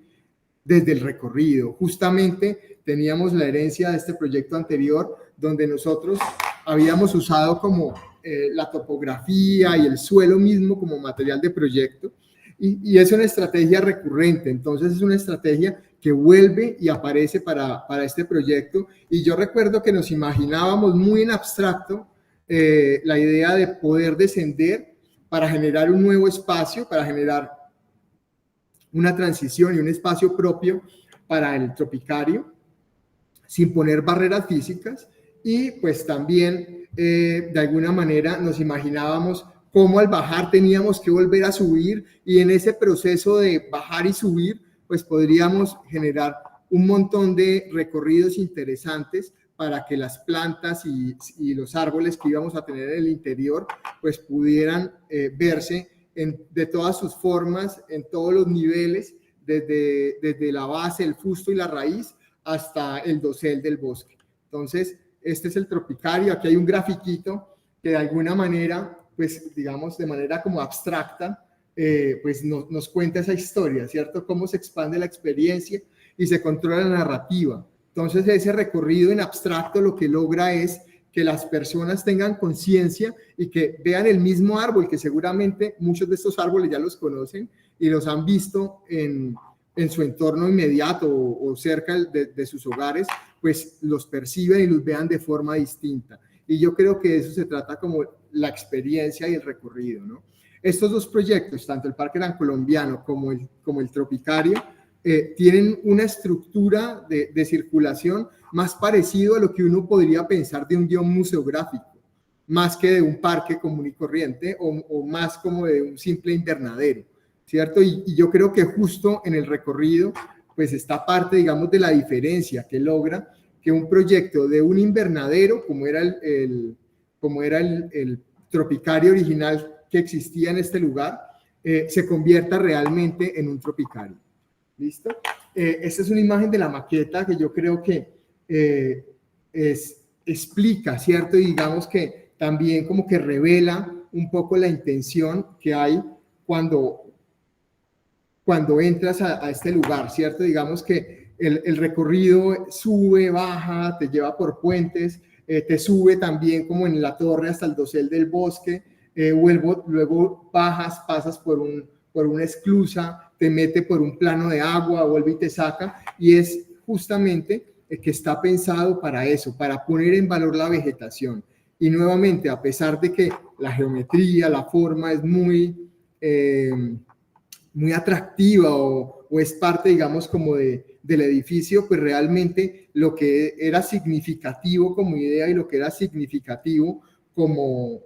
C: desde el recorrido. Justamente teníamos la herencia de este proyecto anterior, donde nosotros habíamos usado como la topografía y el suelo mismo como material de proyecto, y es una estrategia recurrente. Entonces es una estrategia que vuelve y aparece para este proyecto, y yo recuerdo que nos imaginábamos muy en abstracto la idea de poder descender para generar un nuevo espacio, para generar una transición y un espacio propio para el Tropicario, sin poner barreras físicas, y pues también de alguna manera nos imaginábamos cómo al bajar teníamos que volver a subir, y en ese proceso de bajar y subir pues podríamos generar un montón de recorridos interesantes para que las plantas y los árboles que íbamos a tener en el interior pues pudieran verse de todas sus formas, en todos los niveles, desde la base, el fusto y la raíz, hasta el dosel del bosque. Entonces, este es el Tropicario. Aquí hay un grafiquito que de alguna manera, pues digamos de manera como abstracta, pues nos cuenta esa historia, ¿cierto? Cómo se expande la experiencia y se controla la narrativa. Entonces, ese recorrido en abstracto lo que logra es que las personas tengan conciencia y que vean el mismo árbol, que seguramente muchos de estos árboles ya los conocen y los han visto en su entorno inmediato o cerca de sus hogares, pues los perciben y los vean de forma distinta. Y yo creo que de eso se trata como la experiencia y el recorrido, ¿no? Estos dos proyectos, tanto el Parque Gran Colombiano como el Tropicario, tienen una estructura de circulación más parecido a lo que uno podría pensar de un guión museográfico, más que de un parque común y corriente, o más como de un simple invernadero, ¿cierto? Y yo creo que justo en el recorrido, pues está parte, digamos, de la diferencia que logra que un proyecto de un invernadero, como era el Tropicario original que existía en este lugar, se convierta realmente en un Tropicario. ¿Listo? Esta es una imagen de la maqueta que yo creo que explica, ¿cierto? Y digamos que también como que revela un poco la intención que hay cuando entras a este lugar, ¿cierto? Digamos que el recorrido sube, baja, te lleva por puentes, te sube también como en la torre hasta el dosel del bosque, luego bajas, pasas por una esclusa, te mete por un plano de agua, vuelve y te saca, y es justamente que está pensado para eso, para poner en valor la vegetación. Y nuevamente, a pesar de que la geometría, la forma es muy atractiva o es parte, digamos, como del edificio, pues realmente lo que era significativo como idea y lo que era significativo como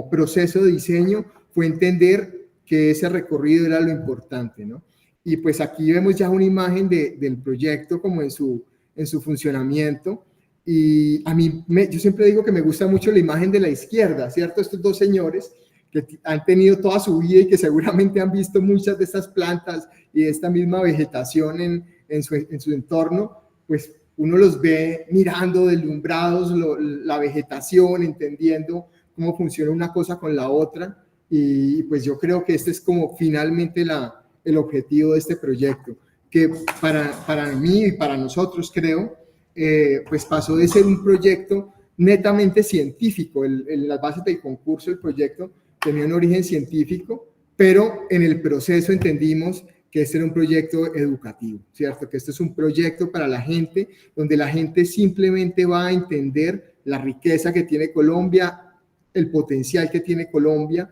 C: proceso de diseño fue entender que ese recorrido era lo importante, ¿no? Y pues aquí vemos ya una imagen del proyecto como en su funcionamiento, y a mí, yo siempre digo que me gusta mucho la imagen de la izquierda, ¿cierto? Estos dos señores que han tenido toda su vida y que seguramente han visto muchas de estas plantas y de esta misma vegetación en su entorno, pues uno los ve mirando, deslumbrados, la vegetación, entendiendo cómo funciona una cosa con la otra. Y pues yo creo que este es como finalmente el objetivo de este proyecto, que para mí y para nosotros creo, pues pasó de ser un proyecto netamente científico. En las bases del concurso el proyecto tenía un origen científico, pero en el proceso entendimos que este era un proyecto educativo, ¿cierto? Que este es un proyecto para la gente, donde la gente simplemente va a entender la riqueza que tiene Colombia, el potencial que tiene Colombia,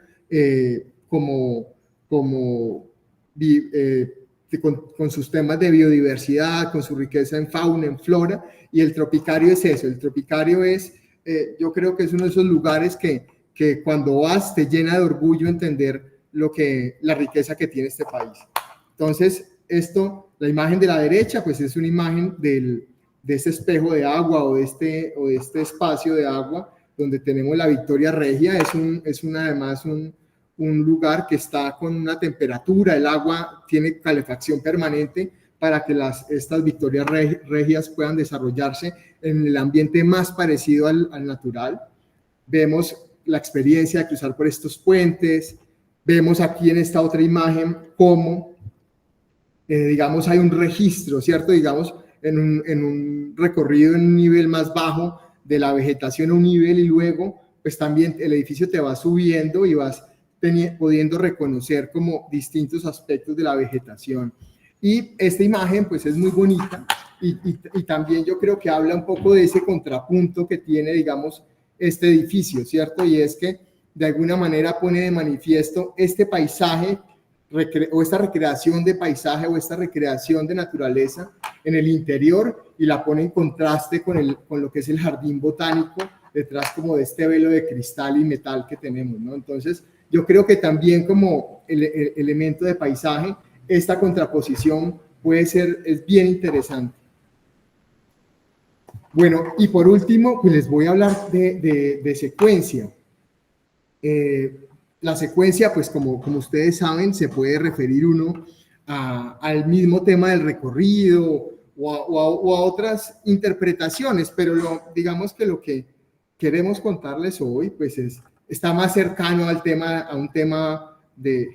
C: con sus temas de biodiversidad, con su riqueza en fauna, en flora, y el Tropicario es eso. El Tropicario es, yo creo que es uno de esos lugares que cuando vas te llena de orgullo entender la riqueza que tiene este país. Entonces, la imagen de la derecha, pues es una imagen de este espejo de agua o de este espacio de agua donde tenemos la Victoria Regia. Es además un lugar que está con una temperatura, el agua tiene calefacción permanente para que estas Victorias Regias puedan desarrollarse en el ambiente más parecido al natural. Vemos la experiencia de cruzar por estos puentes, vemos aquí en esta otra imagen cómo digamos, hay un registro, ¿cierto? Digamos, en un recorrido en un nivel más bajo de la vegetación a un nivel y luego, pues también el edificio te va subiendo y vas pudiendo reconocer como distintos aspectos de la vegetación. Y esta imagen, pues es muy bonita y también yo creo que habla un poco de ese contrapunto que tiene, digamos, este edificio, ¿cierto? Y es que de alguna manera pone de manifiesto este paisaje o esta recreación de paisaje o esta recreación de naturaleza en el interior y la pone en contraste con lo que es el jardín botánico detrás como de este velo de cristal y metal que tenemos, ¿no? Entonces, yo creo que también como el elemento de paisaje, esta contraposición es bien interesante. Bueno, y por último, pues les voy a hablar de secuencia. La secuencia, pues como ustedes saben, se puede referir uno al mismo tema del recorrido o a otras interpretaciones, pero digamos que lo que queremos contarles hoy, pues está más cercano a un tema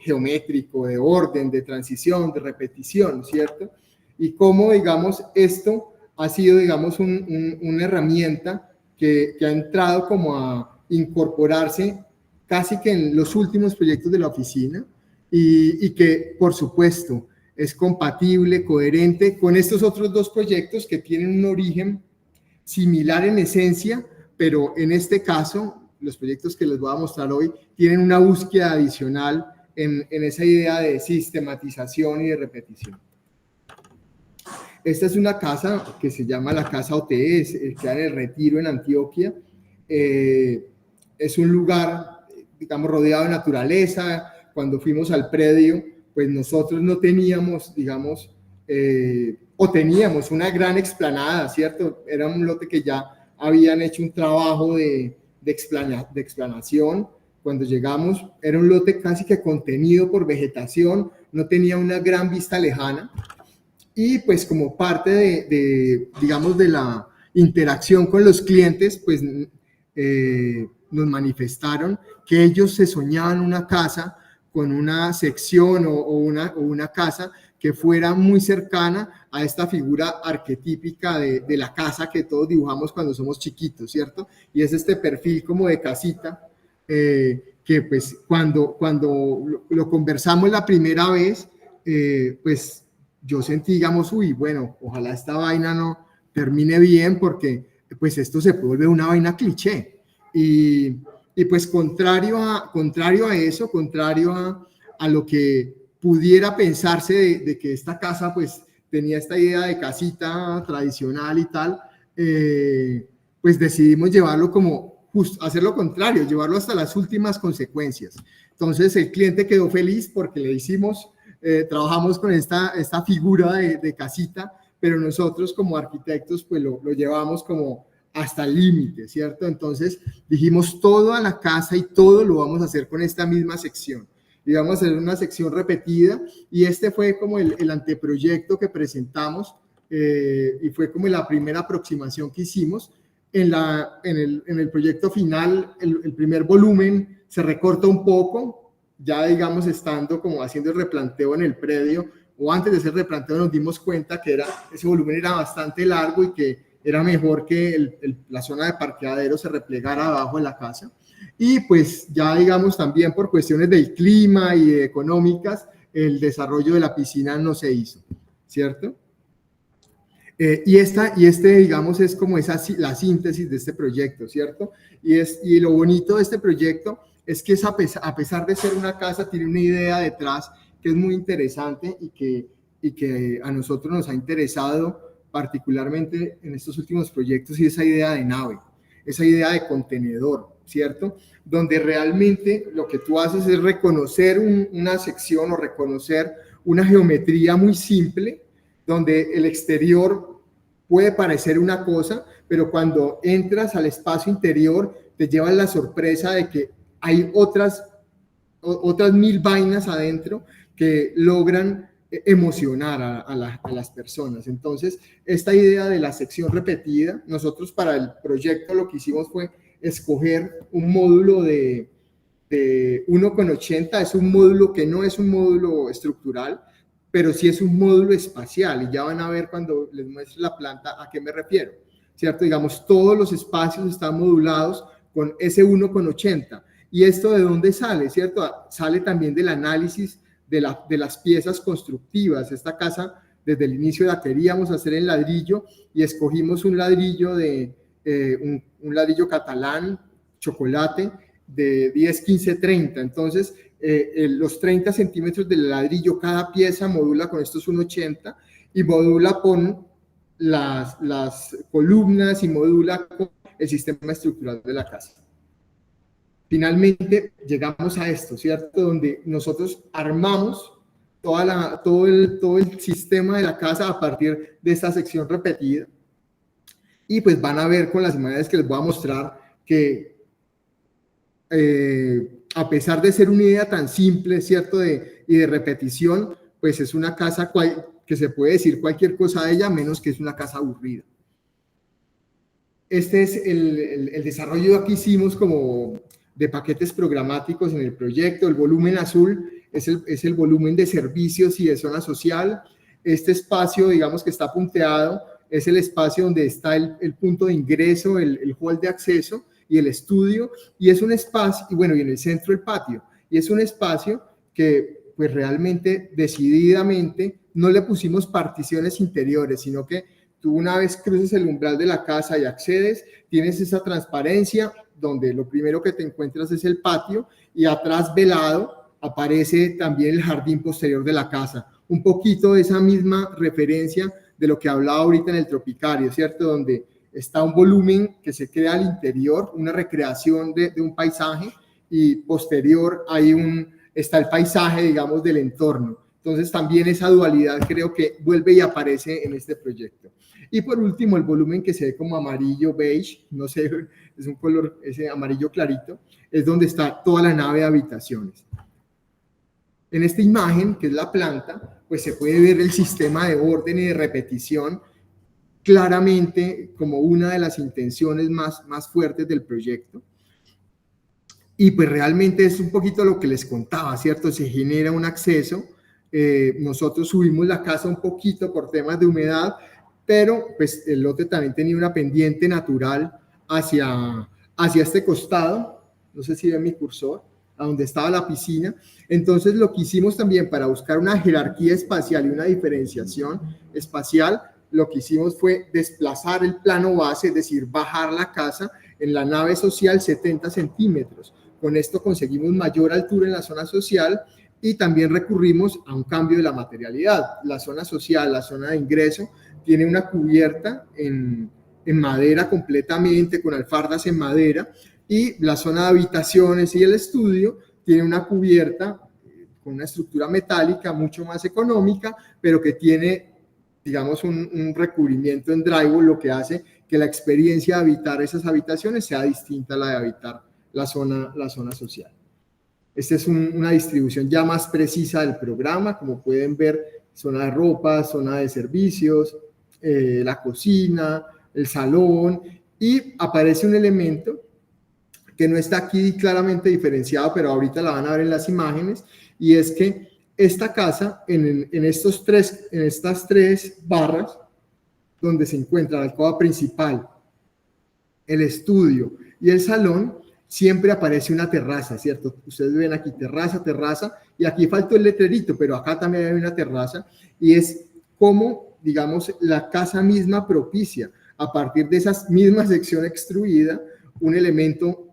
C: geométrico, de orden, de transición, de repetición, ¿cierto? Y cómo, digamos, esto ha sido, digamos, una herramienta que ha entrado como a incorporarse casi que en los últimos proyectos de la oficina y que, por supuesto, es compatible, coherente con estos otros dos proyectos que tienen un origen similar en esencia, pero en este caso, los proyectos que les voy a mostrar hoy tienen una búsqueda adicional en esa idea de sistematización y de repetición. Esta es una casa que se llama la Casa OTE, queda en El Retiro, en Antioquia. Es un lugar, digamos, rodeado de naturaleza. Cuando fuimos al predio, pues nosotros no teníamos, digamos, o teníamos una gran explanada, ¿cierto? Era un lote que ya habían hecho un trabajo de explanación. Cuando llegamos, era un lote casi que contenido por vegetación, no tenía una gran vista lejana. Y pues como parte digamos, de la interacción con los clientes, pues nos manifestaron que ellos se soñaban una casa con una sección o una casa que fuera muy cercana a esta figura arquetípica de la casa que todos dibujamos cuando somos chiquitos, ¿cierto? Y es este perfil como de casita que pues cuando lo conversamos la primera vez, pues yo sentí, digamos, uy, bueno, ojalá esta vaina no termine bien porque pues esto se vuelve una vaina cliché. Y pues contrario a eso, contrario a lo que pudiera pensarse de que esta casa pues tenía esta idea de casita tradicional y tal, pues decidimos llevarlo como hacer lo contrario, llevarlo hasta las últimas consecuencias. Entonces el cliente quedó feliz porque le hicimos, trabajamos con esta figura de casita, pero nosotros como arquitectos pues lo llevamos como hasta el límite, ¿cierto? Entonces dijimos todo a la casa y todo lo vamos a hacer con esta misma sección. Y vamos a hacer una sección repetida y este fue como el anteproyecto que presentamos y fue como la primera aproximación que hicimos. En el proyecto final, el primer volumen se recorta un poco, ya digamos estando como haciendo el replanteo en el predio, o antes de hacer el replanteo nos dimos cuenta que ese volumen era bastante largo y que era mejor que la zona de parqueadero se replegara abajo de la casa. Y pues ya digamos también por cuestiones del clima y económicas, el desarrollo de la piscina no se hizo, ¿cierto? Y digamos, es como la síntesis de este proyecto, ¿cierto? Y lo bonito de este proyecto es que a pesar de ser una casa, tiene una idea detrás que es muy interesante y que a nosotros nos ha interesado particularmente en estos últimos proyectos, y esa idea de nave, esa idea de contenedor, ¿cierto? Donde realmente lo que tú haces es reconocer una sección o reconocer una geometría muy simple, donde el exterior puede parecer una cosa, pero cuando entras al espacio interior te llevas la sorpresa de que hay otras 1000 vainas adentro que logran emocionar a las personas. Entonces, esta idea de la sección repetida, nosotros para el proyecto lo que hicimos fue escoger un módulo de 1,80, es un módulo que no es un módulo estructural, pero sí es un módulo espacial, y ya van a ver cuando les muestre la planta a qué me refiero, ¿cierto? Digamos, todos los espacios están modulados con S1,80. ¿Y esto de dónde sale, cierto? Sale también del análisis de las piezas constructivas. Esta casa, desde el inicio la queríamos hacer en ladrillo, y escogimos un ladrillo un ladrillo catalán, chocolate, de 10, 15, 30. Entonces, los 30 centímetros del ladrillo, cada pieza modula con estos 1,80, y modula con las columnas, y modula con el sistema estructural de la casa. Finalmente llegamos a esto, ¿cierto? Donde nosotros armamos todo el sistema de la casa a partir de esta sección repetida, y pues van a ver con las imágenes que les voy a mostrar que a pesar de ser una idea tan simple, ¿cierto? Y de repetición, pues es una casa que se puede decir cualquier cosa de ella, menos que es una casa aburrida. Este es el desarrollo que hicimos como de paquetes programáticos en el proyecto. El volumen azul es el volumen de servicios y de zona social. Este espacio, digamos, que está punteado, es el espacio donde está el punto de ingreso, el hall de acceso y el estudio, y es un espacio, y bueno, y en el centro el patio, y es un espacio que pues realmente decididamente no le pusimos particiones interiores, sino que tú, una vez cruces el umbral de la casa y accedes, tienes esa transparencia donde lo primero que te encuentras es el patio, y atrás velado aparece también el jardín posterior de la casa. Un poquito de esa misma referencia de lo que hablaba ahorita en el Tropicario, ¿cierto? Donde está un volumen que se crea al interior, una recreación de un paisaje, y posterior está el paisaje, digamos, del entorno. Entonces también esa dualidad creo que vuelve y aparece en este proyecto. Y por último, el volumen que se ve como amarillo beige, no sé, es un color, ese amarillo clarito, es donde está toda la nave de habitaciones. En esta imagen, que es la planta, pues se puede ver el sistema de orden y de repetición claramente como una de las intenciones más fuertes del proyecto. Y pues realmente es un poquito lo que les contaba, ¿cierto? Se genera un acceso. Nosotros subimos la casa un poquito por temas de humedad, pero pues el lote también tenía una pendiente natural hacia este costado. No sé si ven mi cursor, a donde estaba la piscina. Entonces lo que hicimos también para buscar una jerarquía espacial y una diferenciación espacial, lo que hicimos fue desplazar el plano base, es decir, bajar la casa en la nave social 70 centímetros. Con esto conseguimos mayor altura en la zona social, y también recurrimos a un cambio de la materialidad. La zona social, la zona de ingreso, tiene una cubierta en madera completamente, con alfardas en madera, y la zona de habitaciones y el estudio tiene una cubierta con una estructura metálica mucho más económica, pero que tiene, digamos, un recubrimiento en drywall, lo que hace que la experiencia de habitar esas habitaciones sea distinta a la de habitar la zona social. Esta es una distribución ya más precisa del programa. Como pueden ver, zona de ropa, zona de servicios, la cocina, el salón, y aparece un elemento que no está aquí claramente diferenciado, pero ahorita la van a ver en las imágenes, y es que esta casa, en estas tres barras, donde se encuentra la alcoba principal, el estudio y el salón, siempre aparece una terraza, ¿cierto? Ustedes ven aquí terraza, y aquí faltó el letrerito, pero acá también hay una terraza, y es como, digamos, la casa misma propicia, a partir de esa misma sección extruida, un elemento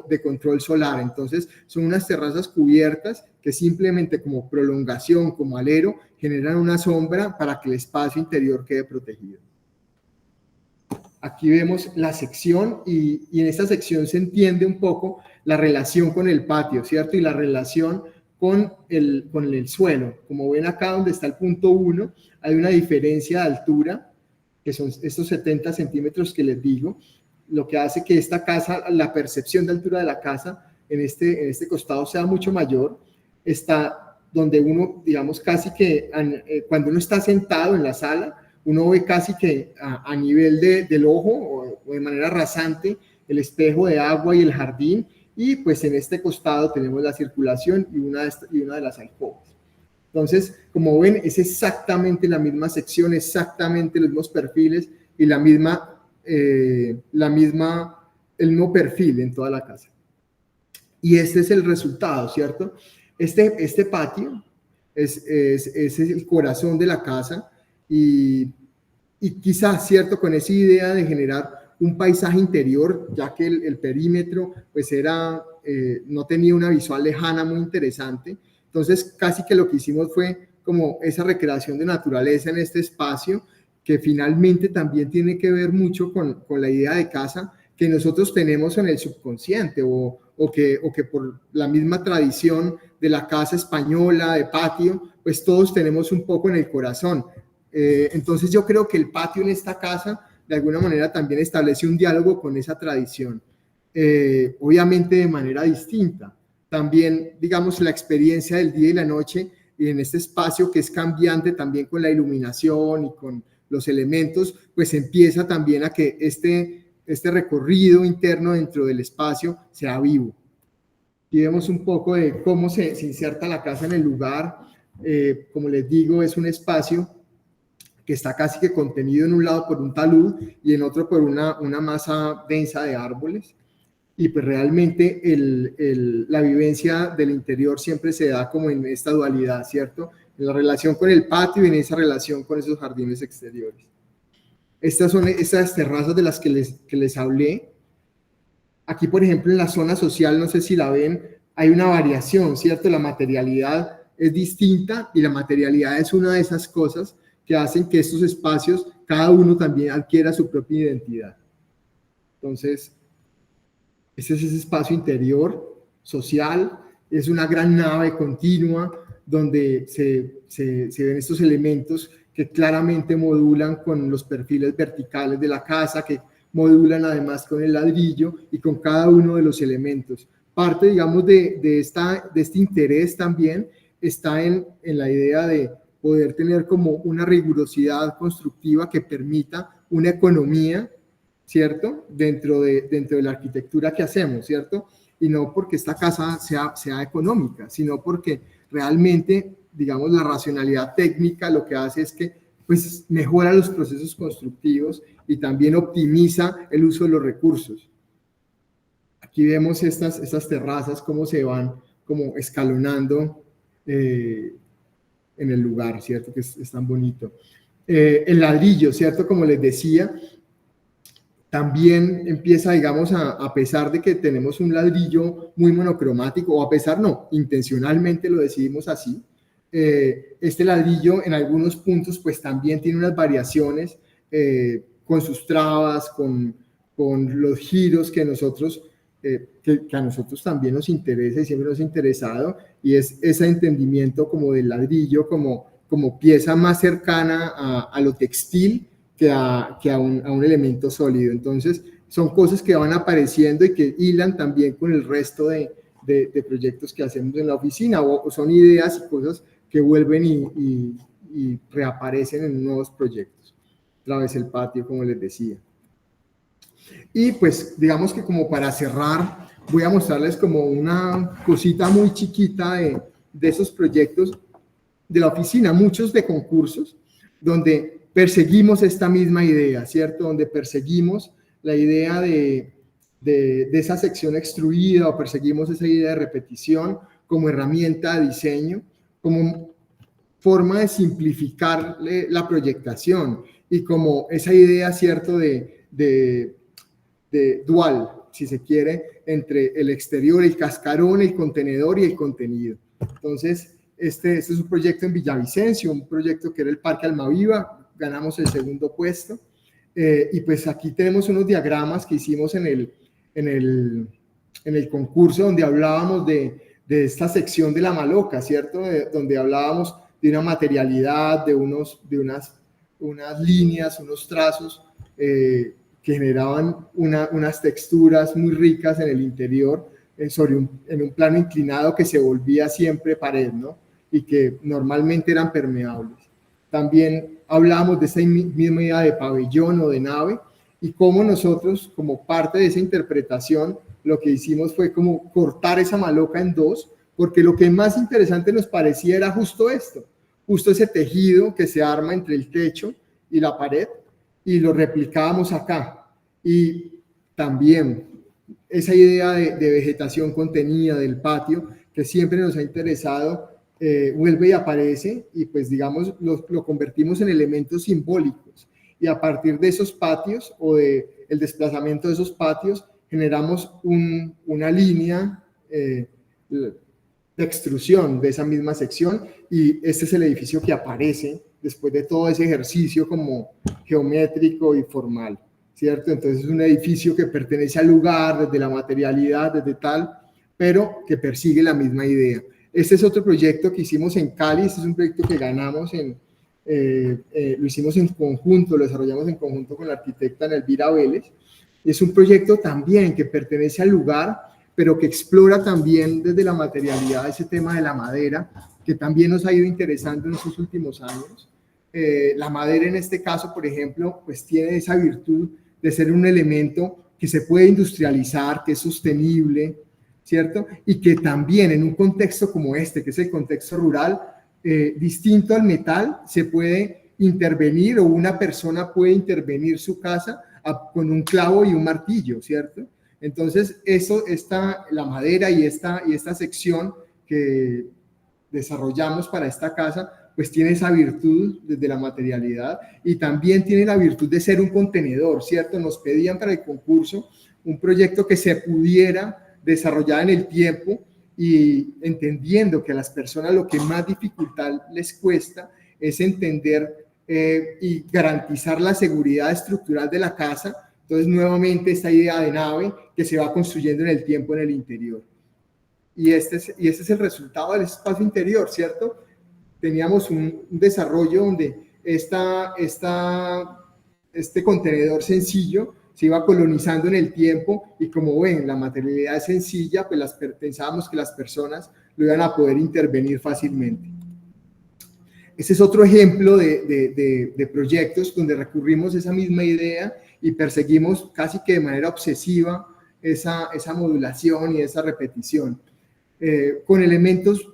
C: de control solar. Entonces, son unas terrazas cubiertas que simplemente, como prolongación, como alero, generan una sombra para que el espacio interior quede protegido. Aquí vemos la sección, y en esta sección se entiende un poco la relación con el patio, ¿cierto? Y la relación con el suelo. Como ven acá donde está el punto 1, hay una diferencia de altura, que son estos 70 centímetros que les digo, lo que hace que esta casa, la percepción de altura de la casa en este costado sea mucho mayor. Está donde uno, digamos, casi que cuando uno está sentado en la sala, uno ve casi que a nivel del ojo o de manera rasante el espejo de agua y el jardín, y pues en este costado tenemos la circulación y una de las alcobas. Entonces, como ven, es exactamente la misma sección, exactamente los mismos perfiles y el mismo perfil en toda la casa. Y este es el resultado, ¿cierto? Este patio es el corazón de la casa y quizás, ¿cierto? Con esa idea de generar un paisaje interior, ya que el perímetro pues no tenía una visual lejana muy interesante. Entonces, casi que lo que hicimos fue como esa recreación de naturaleza en este espacio, que finalmente también tiene que ver mucho con la idea de casa que nosotros tenemos en el subconsciente o que por la misma tradición de la casa española, de patio, pues todos tenemos un poco en el corazón. Entonces yo creo que el patio en esta casa de alguna manera también establece un diálogo con esa tradición, obviamente de manera distinta. También, digamos, la experiencia del día y la noche y en este espacio que es cambiante también con la iluminación y con los elementos, pues empieza también a que este recorrido interno dentro del espacio sea vivo. Y vemos un poco de cómo se inserta la casa en el lugar. Como les digo, es un espacio que está casi que contenido en un lado por un talud y en otro por una masa densa de árboles. Y pues realmente la vivencia del interior siempre se da como en esta dualidad, ¿cierto? En la relación con el patio y en esa relación con esos jardines exteriores. Estas son esas terrazas de las que les hablé. Aquí, por ejemplo, en la zona social, no sé si la ven, hay una variación, ¿cierto? La materialidad es distinta y la materialidad es una de esas cosas que hacen que estos espacios, cada uno también adquiera su propia identidad. Entonces, ese es ese espacio interior, social, es una gran nave continua donde se ven estos elementos que claramente modulan con los perfiles verticales de la casa, que modulan además con el ladrillo y con cada uno de los elementos. Parte, digamos, de este interés también está en la idea de poder tener como una rigurosidad constructiva que permita una economía, ¿cierto? Dentro de la arquitectura que hacemos, ¿cierto? Y no porque esta casa sea económica, sino porque realmente, digamos, la racionalidad técnica lo que hace es que pues mejora los procesos constructivos y también optimiza el uso de los recursos. Aquí vemos estas terrazas, cómo se van como escalonando en el lugar, ¿cierto? Que es tan bonito. El ladrillo, ¿cierto? Como les decía, también empieza, digamos, a pesar de que tenemos un ladrillo muy monocromático, o a pesar no, intencionalmente lo decidimos así, este ladrillo en algunos puntos pues también tiene unas variaciones con sus trabas, con los giros que nosotros, que a nosotros también nos interesa y siempre nos ha interesado, y es ese entendimiento como del ladrillo como pieza más cercana a lo textil que a un elemento sólido. Entonces son cosas que van apareciendo y que hilan también con el resto de proyectos que hacemos en la oficina, o son ideas y cosas que vuelven y reaparecen en nuevos proyectos. Otra vez el patio, como les decía. Y pues digamos que como para cerrar, voy a mostrarles como una cosita muy chiquita de esos proyectos de la oficina, muchos de concursos, donde perseguimos esta misma idea, ¿cierto? Donde perseguimos la idea de esa sección extruida, o perseguimos esa idea de repetición como herramienta de diseño, como forma de simplificar la proyectación y como esa idea, ¿cierto? De dual, si se quiere, entre el exterior, el cascarón, el contenedor y el contenido. Entonces, este es un proyecto en Villavicencio, un proyecto que era el Parque Almaviva, ganamos el segundo puesto, y pues aquí tenemos unos diagramas que hicimos en el concurso, donde hablábamos de esta sección de la maloca, ¿cierto? Donde hablábamos de una materialidad, de unas líneas, unos trazos que generaban unas texturas muy ricas en el interior, en un plano inclinado que se volvía siempre pared, ¿no? Y que normalmente eran permeables. También hablamos de esa misma idea de pabellón o de nave, y cómo nosotros, como parte de esa interpretación, lo que hicimos fue como cortar esa maloca en dos, porque lo que más interesante nos parecía era justo esto, justo ese tejido que se arma entre el techo y la pared, y lo replicábamos acá. Y también esa idea de vegetación contenida del patio, que siempre nos ha interesado, vuelve y aparece, y pues digamos, lo convertimos en elementos simbólicos. Y a partir de esos patios, o de el desplazamiento de esos patios, generamos una línea de extrusión de esa misma sección, y este es el edificio que aparece después de todo ese ejercicio como geométrico y formal, ¿cierto? Entonces es un edificio que pertenece al lugar, desde la materialidad, desde tal, pero que persigue la misma idea. Este es otro proyecto que hicimos en Cali, este es un proyecto que ganamos lo hicimos en conjunto, lo desarrollamos en conjunto con la arquitecta Elvira Vélez. Es un proyecto también que pertenece al lugar, pero que explora también desde la materialidad ese tema de la madera, que también nos ha ido interesando en estos últimos años. La madera en este caso, por ejemplo, pues tiene esa virtud de ser un elemento que se puede industrializar, que es sostenible, ¿cierto? Y que también en un contexto como este, que es el contexto rural, distinto al metal, se puede intervenir, o una persona puede intervenir su casa con un clavo y un martillo, ¿cierto? Entonces, la madera y esta sección que desarrollamos para esta casa, pues tiene esa virtud desde la materialidad, y también tiene la virtud de ser un contenedor, ¿cierto? Nos pedían para el concurso un proyecto que se pudiera desarrollar en el tiempo, y entendiendo que a las personas lo que más dificultad les cuesta es entender y garantizar la seguridad estructural de la casa. Entonces, nuevamente, esta idea de nave que se va construyendo en el tiempo en el interior. Y este es el resultado del espacio interior, ¿cierto? Teníamos un desarrollo donde este contenedor sencillo se iba colonizando en el tiempo, y como ven, la materialidad es sencilla, pues pensábamos que las personas lo iban a poder intervenir fácilmente. Este es otro ejemplo de proyectos donde recurrimos a esa misma idea y perseguimos casi que de manera obsesiva esa modulación y esa repetición, con elementos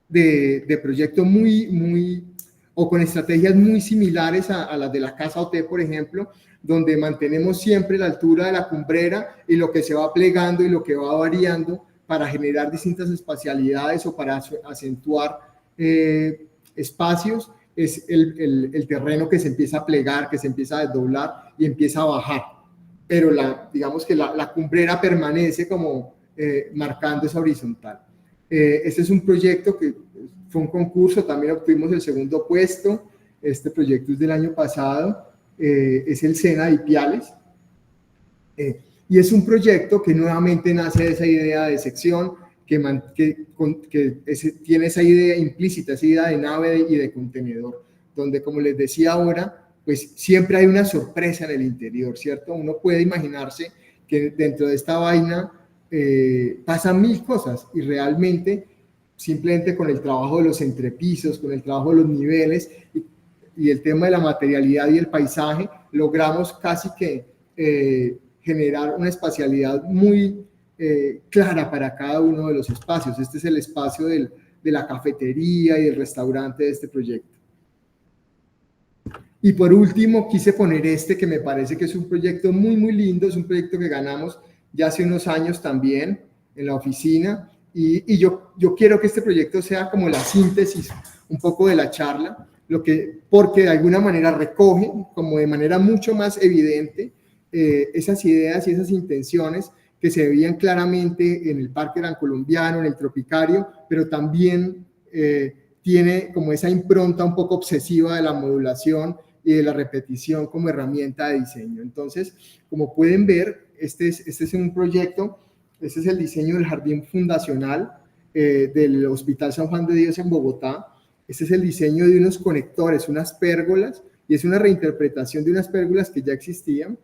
C: de proyecto o con estrategias muy similares a las de la Casa OT, por ejemplo, donde mantenemos siempre la altura de la cumbrera y lo que se va plegando y lo que va variando para generar distintas espacialidades o para acentuar espacios. Es el terreno que se empieza a plegar, que se empieza a desdoblar y empieza a bajar, pero digamos que la cumbrera permanece como marcando esa horizontal. Este es un proyecto que fue un concurso, también obtuvimos el segundo puesto. Este proyecto es del año pasado, es el Sena de Ipiales, y es un proyecto que nuevamente nace de esa idea de sección, que tiene esa idea implícita, esa idea de nave y de contenedor, donde, como les decía ahora, pues siempre hay una sorpresa en el interior, ¿cierto? Uno puede imaginarse que dentro de esta vaina pasan mil cosas, y realmente simplemente con el trabajo de los entrepisos, con el trabajo de los niveles y el tema de la materialidad y el paisaje, logramos casi que generar una espacialidad muy clara para cada uno de los espacios. Este es el espacio de la cafetería y del restaurante de este proyecto. Y por último, quise poner que me parece que es un proyecto muy, muy lindo. Es un proyecto que ganamos ya hace unos años también en la oficina, y yo quiero que este proyecto sea como la síntesis un poco de la charla, porque de alguna manera recoge como de manera mucho más evidente esas ideas y esas intenciones que se veían claramente en el Parque Gran Colombiano, en el Tropicario, pero también tiene como esa impronta un poco obsesiva de la modulación y de la repetición como herramienta de diseño. Entonces, como pueden ver, este es un proyecto, este es el diseño del jardín fundacional del Hospital San Juan de Dios en Bogotá. Este es el diseño de unos conectores, unas pérgolas, y es una reinterpretación de unas pérgolas que ya existían.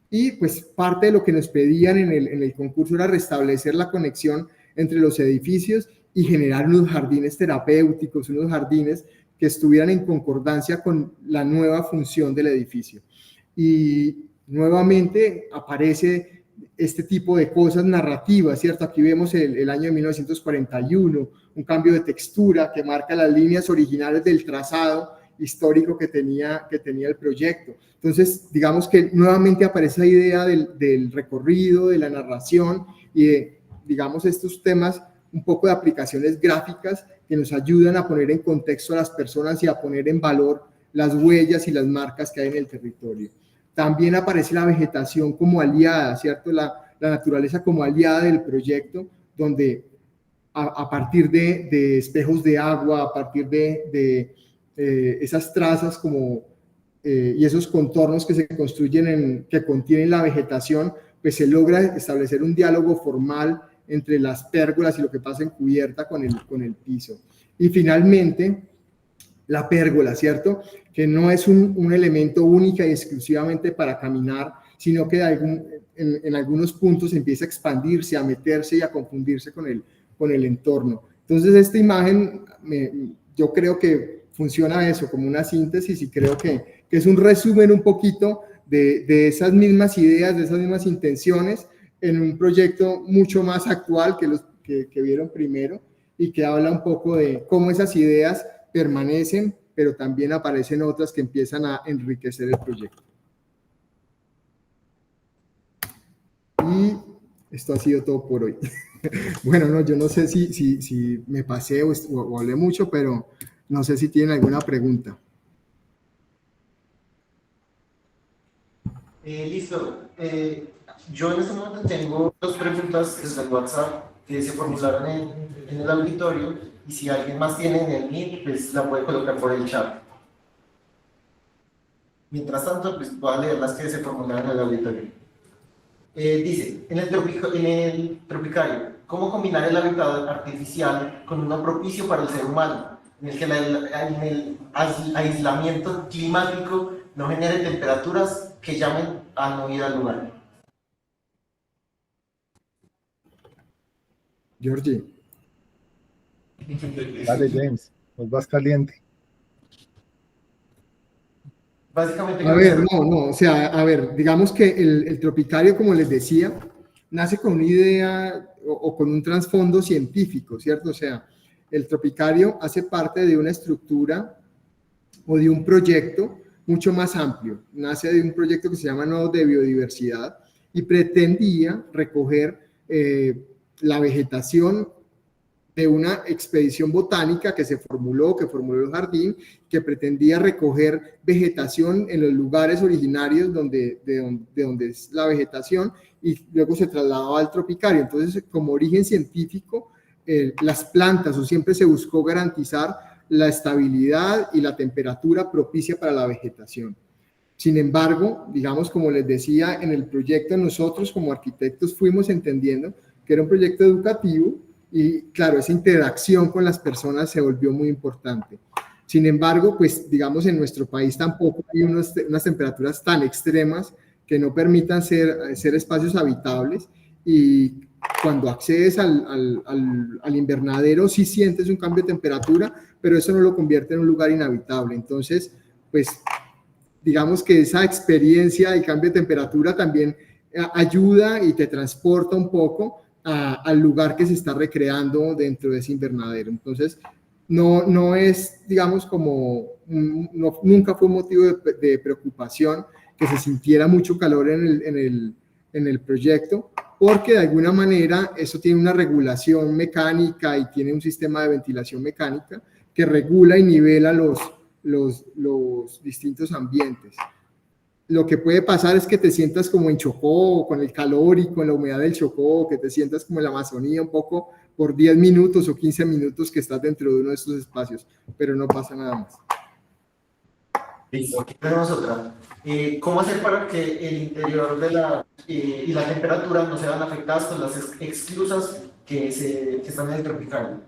C: Y pues parte de lo que nos pedían en el concurso era restablecer la conexión entre los edificios y generar unos jardines terapéuticos, unos jardines que estuvieran en concordancia con la nueva función del edificio. Y nuevamente aparece este tipo de cosas narrativas, ¿cierto? Aquí vemos el año de 1941, un cambio de textura que marca las líneas originales del trazado histórico que tenía el proyecto. Entonces, digamos que nuevamente aparece la idea del recorrido, de la narración y de, digamos, estos temas, un poco de aplicaciones gráficas que nos ayudan a poner en contexto a las personas y a poner en valor las huellas y las marcas que hay en el territorio. También aparece la vegetación como aliada, ¿cierto? La naturaleza como aliada del proyecto, donde a partir de espejos de agua, a partir de esas trazas y esos contornos que se construyen, que contienen la vegetación, pues se logra establecer un diálogo formal entre las pérgolas y lo que pasa en cubierta con el piso. Y finalmente, la pérgola, ¿cierto? Que no es un elemento única y exclusivamente para caminar, sino que en algunos puntos empieza a expandirse, a meterse y a confundirse con el entorno. Entonces, esta imagen, yo creo que funciona eso, como una síntesis, y creo que es un resumen un poquito de esas mismas ideas, de esas mismas intenciones, en un proyecto mucho más actual que los que vieron primero, y que habla un poco de cómo esas ideas permanecen, pero también aparecen otras que empiezan a enriquecer el proyecto. Y esto ha sido todo por hoy. Bueno, no, yo no sé si me pasé o hablé mucho, pero no sé si tienen alguna pregunta.
A: Listo. Yo en este momento tengo 2 preguntas desde el WhatsApp que se formularon en el auditorio, y si alguien más tiene en el Meet, pues la puede colocar por el chat. Mientras tanto, pues voy a leer las que se formularon en el auditorio. Dice, en el tropicario, ¿cómo combinar el hábitat artificial con uno propicio para el ser humano, en el que el aislamiento climático no genere temperaturas que llamen a no ir al lugar?
C: Georgie.
B: Dale, James, nos vas caliente.
A: Básicamente,
C: A ver, no, o sea, a ver, digamos que el tropicario, como les decía, nace con una idea o con un trasfondo científico, ¿cierto? O sea, el tropicario hace parte de una estructura o de un proyecto mucho más amplio. Nace de un proyecto que se llama Nodos de Biodiversidad y pretendía recoger la vegetación de una expedición botánica que formuló el jardín, que pretendía recoger vegetación en los lugares originarios de donde es la vegetación, y luego se trasladaba al tropicario. Entonces, como origen científico, las plantas, o siempre se buscó garantizar la estabilidad y la temperatura propicia para la vegetación. Sin embargo, digamos, como les decía, en el proyecto nosotros como arquitectos fuimos entendiendo que era un proyecto educativo, y claro, esa interacción con las personas se volvió muy importante. Sin embargo, pues digamos, en nuestro país tampoco hay unas temperaturas tan extremas que no permitan ser espacios habitables, y cuando accedes al invernadero sí sientes un cambio de temperatura, pero eso no lo convierte en un lugar inhabitable. Entonces, pues digamos que esa experiencia de cambio de temperatura también ayuda y te transporta un poco al lugar que se está recreando dentro de ese invernadero. Entonces, no es, digamos, nunca fue un motivo de preocupación que se sintiera mucho calor en el proyecto, porque de alguna manera eso tiene una regulación mecánica y tiene un sistema de ventilación mecánica que regula y nivela los distintos ambientes. Lo que puede pasar es que te sientas como en Chocó, con el calor y con la humedad del Chocó, que te sientas como en la Amazonía un poco por 10 minutos o 15 minutos que estás dentro de uno de estos espacios, pero no pasa nada más.
A: Listo, aquí tenemos otra. ¿Cómo hacer para que el interior y la temperatura no se vean afectadas con las esclusas que están en el tropicario?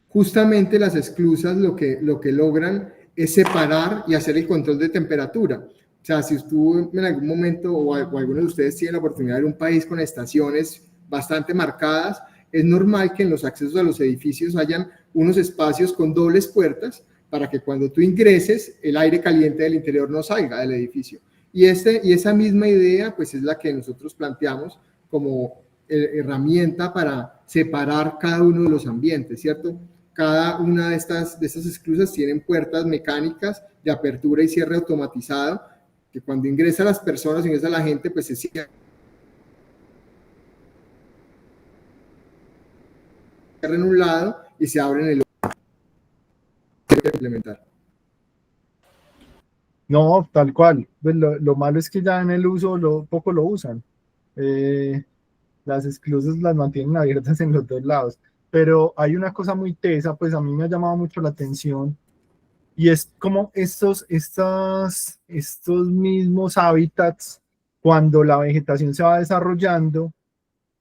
C: Justamente las esclusas lo que logran es separar y hacer el control de temperatura. O sea, si tú en algún momento o algunos de ustedes tienen la oportunidad de ver un país con estaciones bastante marcadas, es normal que en los accesos a los edificios hayan unos espacios con dobles puertas para que cuando tú ingreses el aire caliente del interior no salga del edificio. Y esa misma idea, pues es la que nosotros planteamos como herramienta para separar cada uno de los ambientes, ¿cierto? Cada una de estas esclusas tienen puertas mecánicas de apertura y cierre automatizado, que cuando ingresa las personas, ingresa la gente, pues se cierra en un lado y se abre en el otro. Implementar.
B: No, tal cual. Pues lo malo es que ya en el uso poco lo usan. Las esclusas las mantienen abiertas en los dos lados. Pero hay una cosa muy tesa, pues a mí me ha llamado mucho la atención, y es como estos mismos hábitats, cuando la vegetación se va desarrollando,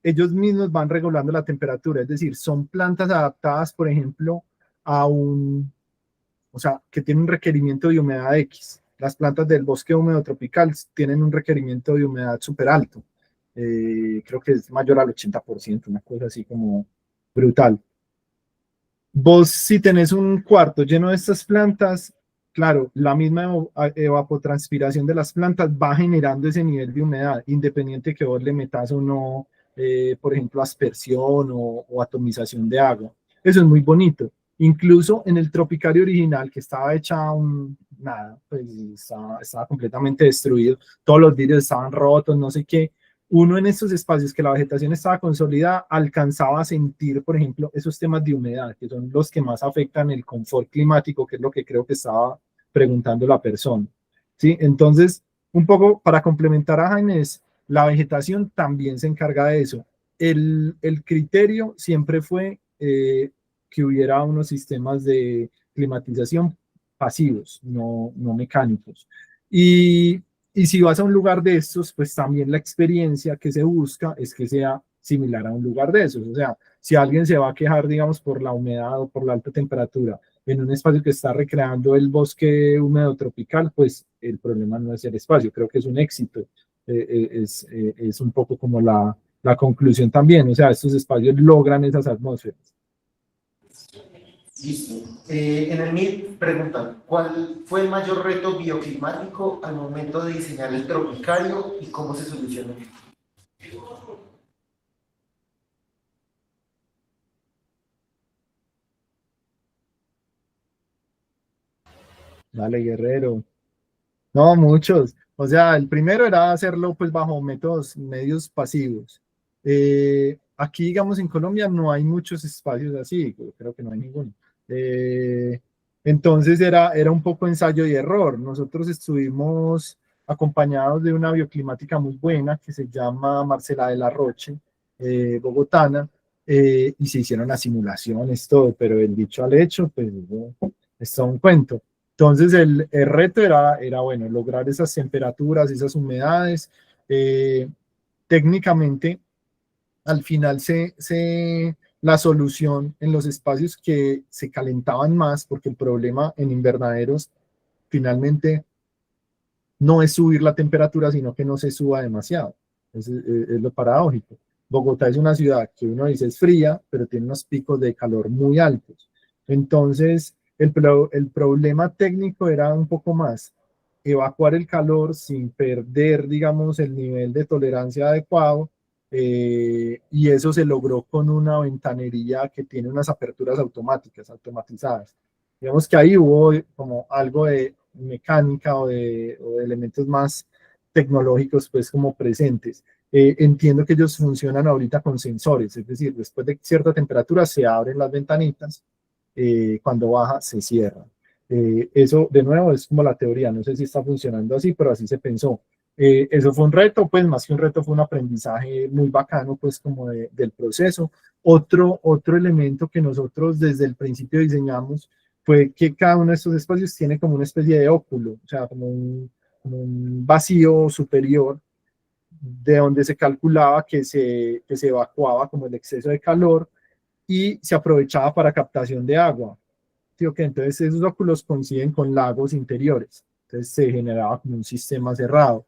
B: ellos mismos van regulando la temperatura. Es decir, son plantas adaptadas, por ejemplo, o sea, que tienen un requerimiento de humedad X. Las plantas del bosque húmedo tropical tienen un requerimiento de humedad súper alto. Creo que es mayor al 80%, una cosa así como brutal. Vos, si tenés un cuarto lleno de estas plantas, claro, la misma evapotranspiración de las plantas va generando ese nivel de humedad, independiente que vos le metas o no, por ejemplo, aspersión o atomización de agua. Eso es muy bonito. Incluso en el Tropicario original, que estaba hecha nada, pues estaba completamente destruido, todos los vidrios estaban rotos, no sé qué. Uno en estos espacios que la vegetación estaba consolidada alcanzaba a sentir, por ejemplo, esos temas de humedad, que son los que más afectan el confort climático, que es lo que creo que estaba preguntando la persona. ¿Sí? Entonces, un poco para complementar a Jaime, la vegetación también se encarga de eso. El criterio siempre fue que hubiera unos sistemas de climatización pasivos, no mecánicos. Y si vas a un lugar de estos, pues también la experiencia que se busca es que sea similar a un lugar de esos. O sea, si alguien se va a quejar, digamos, por la humedad o por la alta temperatura en un espacio que está recreando el bosque húmedo tropical, pues el problema no es el espacio, creo que es un éxito. Es un poco como la conclusión también. O sea, estos espacios logran esas atmósferas.
A: Listo. En el MIT preguntan, ¿cuál fue el mayor reto bioclimático al momento de diseñar el tropicario y cómo se solucionó?
B: Dale, guerrero. No, muchos. O sea, el primero era hacerlo pues bajo medios pasivos. Aquí, digamos, en Colombia no hay muchos espacios así, creo que no hay ninguno. Eh, entonces era un poco ensayo y error. Nosotros estuvimos acompañados de una bioclimática muy buena que se llama Marcela de la Roche, bogotana, y se hicieron las simulaciones, todo, pero el dicho al hecho, pues es todo un cuento. Entonces el reto era, bueno, lograr esas temperaturas, esas humedades. Técnicamente, al final la solución en los espacios que se calentaban más, porque el problema en invernaderos finalmente no es subir la temperatura, sino que no se suba demasiado. Es lo paradójico. Bogotá es una ciudad que uno dice es fría, pero tiene unos picos de calor muy altos. Entonces, el problema técnico era un poco más evacuar el calor sin perder, digamos, el nivel de tolerancia adecuado, y eso se logró con una ventanería que tiene unas aperturas automáticas, automatizadas. Digamos que ahí hubo como algo de mecánica o de elementos más tecnológicos, pues como presentes. Entiendo que ellos funcionan ahorita con sensores, es decir, después de cierta temperatura se abren las ventanitas, cuando baja se cierran. Eso, de nuevo, es como la teoría, no sé si está funcionando así, pero así se pensó. Eso fue un reto, pues más que un reto fue un aprendizaje muy bacano, pues como del proceso. Otro elemento que nosotros desde el principio diseñamos fue que cada uno de estos espacios tiene como una especie de óculo, o sea, como un vacío superior de donde se calculaba que se evacuaba como el exceso de calor y se aprovechaba para captación de agua. ¿Sí? Okay, entonces esos óculos coinciden con lagos interiores, entonces se generaba como un sistema cerrado.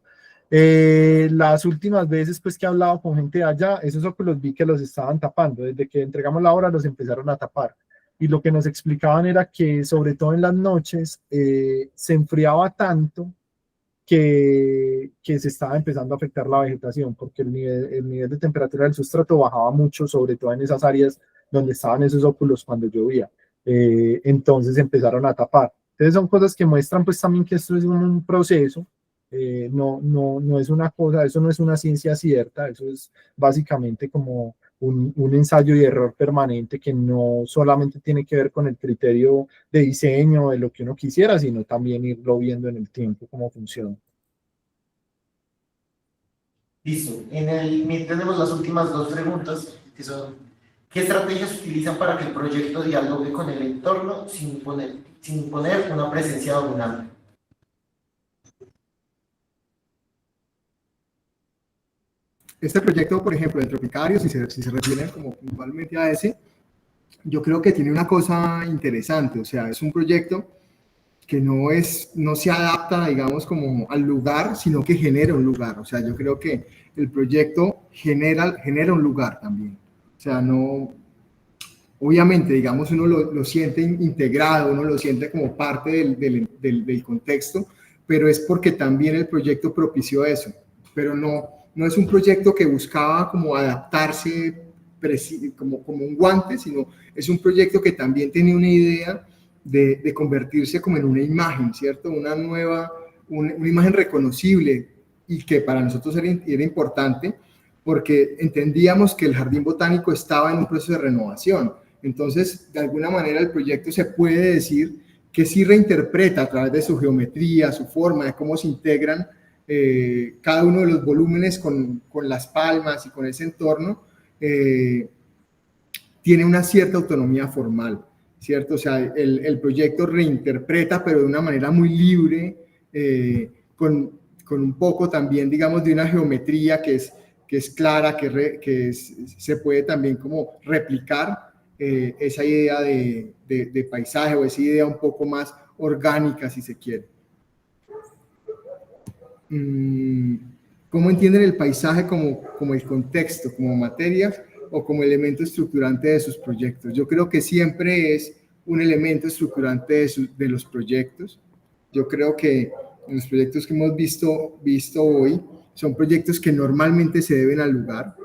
B: Las últimas veces pues que he hablado con gente de allá, esos óculos vi que los estaban tapando, desde que entregamos la obra los empezaron a tapar, y lo que nos explicaban era que sobre todo en las noches se enfriaba tanto que se estaba empezando a afectar la vegetación, porque el nivel de temperatura del sustrato bajaba mucho, sobre todo en esas áreas donde estaban esos óculos cuando llovía. Entonces empezaron a tapar. Entonces son cosas que muestran pues también que esto es un proceso, no es una cosa, eso no es una ciencia cierta, eso es básicamente como un ensayo y error permanente que no solamente tiene que ver con el criterio de diseño, de lo que uno quisiera, sino también irlo viendo en el tiempo cómo funciona.
A: Listo. Tenemos las últimas dos preguntas, que son, ¿qué estrategias utilizan para que el proyecto dialogue con el entorno sin imponer una presencia dominante?
C: Este proyecto, por ejemplo, el Tropicario, si se refieren como puntualmente a ese, yo creo que tiene una cosa interesante, o sea, es un proyecto que no se adapta, digamos, como al lugar, sino que genera un lugar. O sea, yo creo que el proyecto genera un lugar también. O sea, no, obviamente, digamos, uno lo siente integrado, uno lo siente como parte del contexto, pero es porque también el proyecto propició eso. Pero no es un proyecto que buscaba como adaptarse como un guante, sino es un proyecto que también tiene una idea de convertirse como en una imagen, ¿cierto? Una imagen reconocible y que para nosotros era importante porque entendíamos que el Jardín Botánico estaba en un proceso de renovación. Entonces, de alguna manera el proyecto se puede decir que sí reinterpreta a través de su geometría, su forma, de cómo se integran cada uno de los volúmenes con las palmas y con ese entorno, tiene una cierta autonomía formal, ¿cierto? O sea, el proyecto reinterpreta, pero de una manera muy libre, con un poco también, digamos, de una geometría que es clara, se puede también como replicar esa idea de paisaje o esa idea un poco más orgánica, si se quiere. ¿Cómo entienden el paisaje como el contexto, como materia o como elemento estructurante de sus proyectos? Yo creo que siempre es un elemento estructurante de los proyectos. Yo creo que los proyectos que hemos visto hoy son proyectos que normalmente se deben al lugar.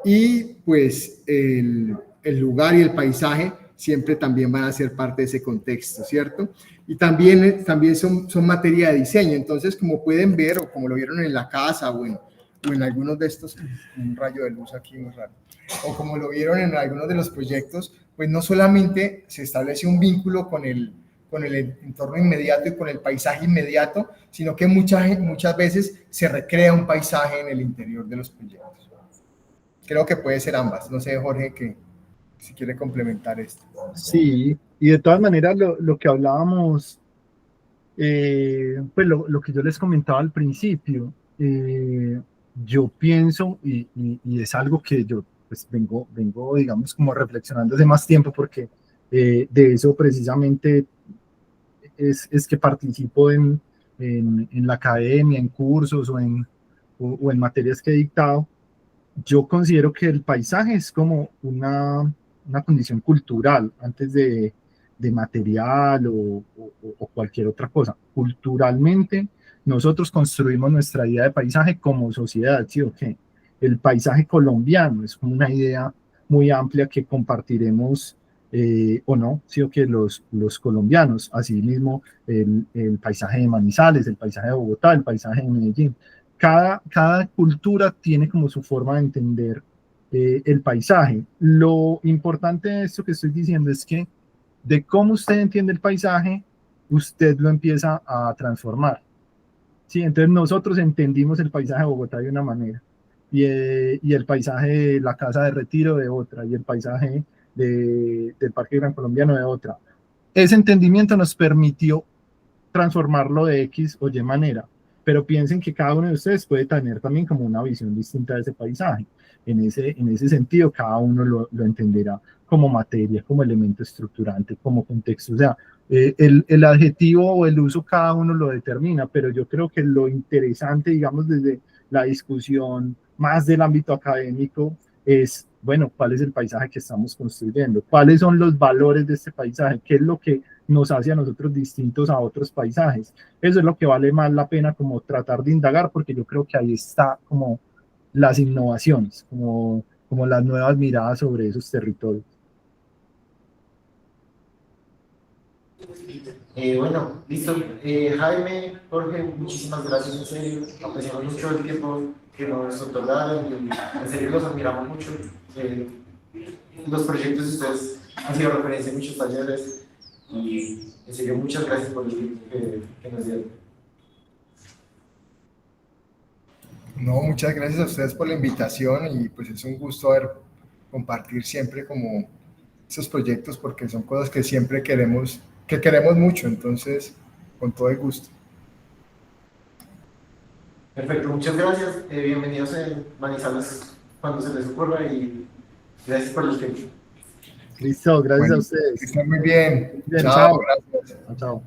C: Y pues el lugar y el paisaje siempre también van a ser parte de ese contexto, ¿cierto? Y también son materia de diseño. Entonces, como pueden ver, o como lo vieron en la casa, o en algunos de estos, un rayo de luz aquí muy raro, o como lo vieron en algunos de los proyectos, pues no solamente se establece un vínculo con el entorno inmediato y con el paisaje inmediato, sino que muchas veces se recrea un paisaje en el interior de los proyectos. Creo que puede ser ambas. No sé, Jorge, que si quiere complementar esto.
B: Sí, y de todas maneras lo que hablábamos, pues lo que yo les comentaba al principio, yo pienso, y es algo que yo pues vengo, digamos, como reflexionando hace más tiempo, porque de eso precisamente es que participo en la academia, en cursos o en materias que he dictado. Yo considero que el paisaje es como una condición cultural antes de material o cualquier otra cosa. Culturalmente, nosotros construimos nuestra idea de paisaje como sociedad, ¿sí o qué? El paisaje colombiano es como una idea muy amplia que compartiremos o no, ¿sí o qué? Los colombianos, asimismo el paisaje de Manizales, el paisaje de Bogotá, el paisaje de Medellín. Cada cultura tiene como su forma de entender el paisaje. Lo importante de esto que estoy diciendo es que de cómo usted entiende el paisaje, usted lo empieza a transformar. Sí, entonces nosotros entendimos el paisaje de Bogotá de una manera y el paisaje de la Casa de Retiro de otra y el paisaje del Parque Gran Colombiano de otra. Ese entendimiento nos permitió transformarlo de X o Y manera, pero piensen que cada uno de ustedes puede tener también como una visión distinta de ese paisaje. En ese sentido, cada uno lo entenderá como materia, como elemento estructurante, como contexto. O sea, el adjetivo o el uso cada uno lo determina, pero yo creo que lo interesante, digamos, desde la discusión más del ámbito académico es, bueno, ¿cuál es el paisaje que estamos construyendo? ¿Cuáles son los valores de este paisaje? ¿Qué es lo que nos hace a nosotros distintos a otros paisajes. Eso es lo que vale más la pena como tratar de indagar, porque yo creo que ahí está como las innovaciones, como las nuevas miradas sobre esos territorios.
A: Bueno, listo. Jaime, Jorge, muchísimas gracias, en serio. Apreciamos mucho el tiempo que nos otorgaron y en serio los admiramos mucho. Los proyectos de ustedes han sido referencia en muchos talleres y en serio muchas gracias por el tiempo que nos dieron.
C: No, muchas gracias a ustedes por la invitación y pues es un gusto compartir siempre como esos proyectos porque son cosas que siempre queremos mucho, entonces con todo el gusto.
A: Perfecto, muchas gracias. Bienvenidos en Manizales cuando se les ocurra y gracias por el tiempo.
B: Listo, gracias
C: Bueno,
B: a ustedes.
C: que estén muy bien.
B: Bien,
C: Chao,
B: chao.
C: gracias.
B: Chao.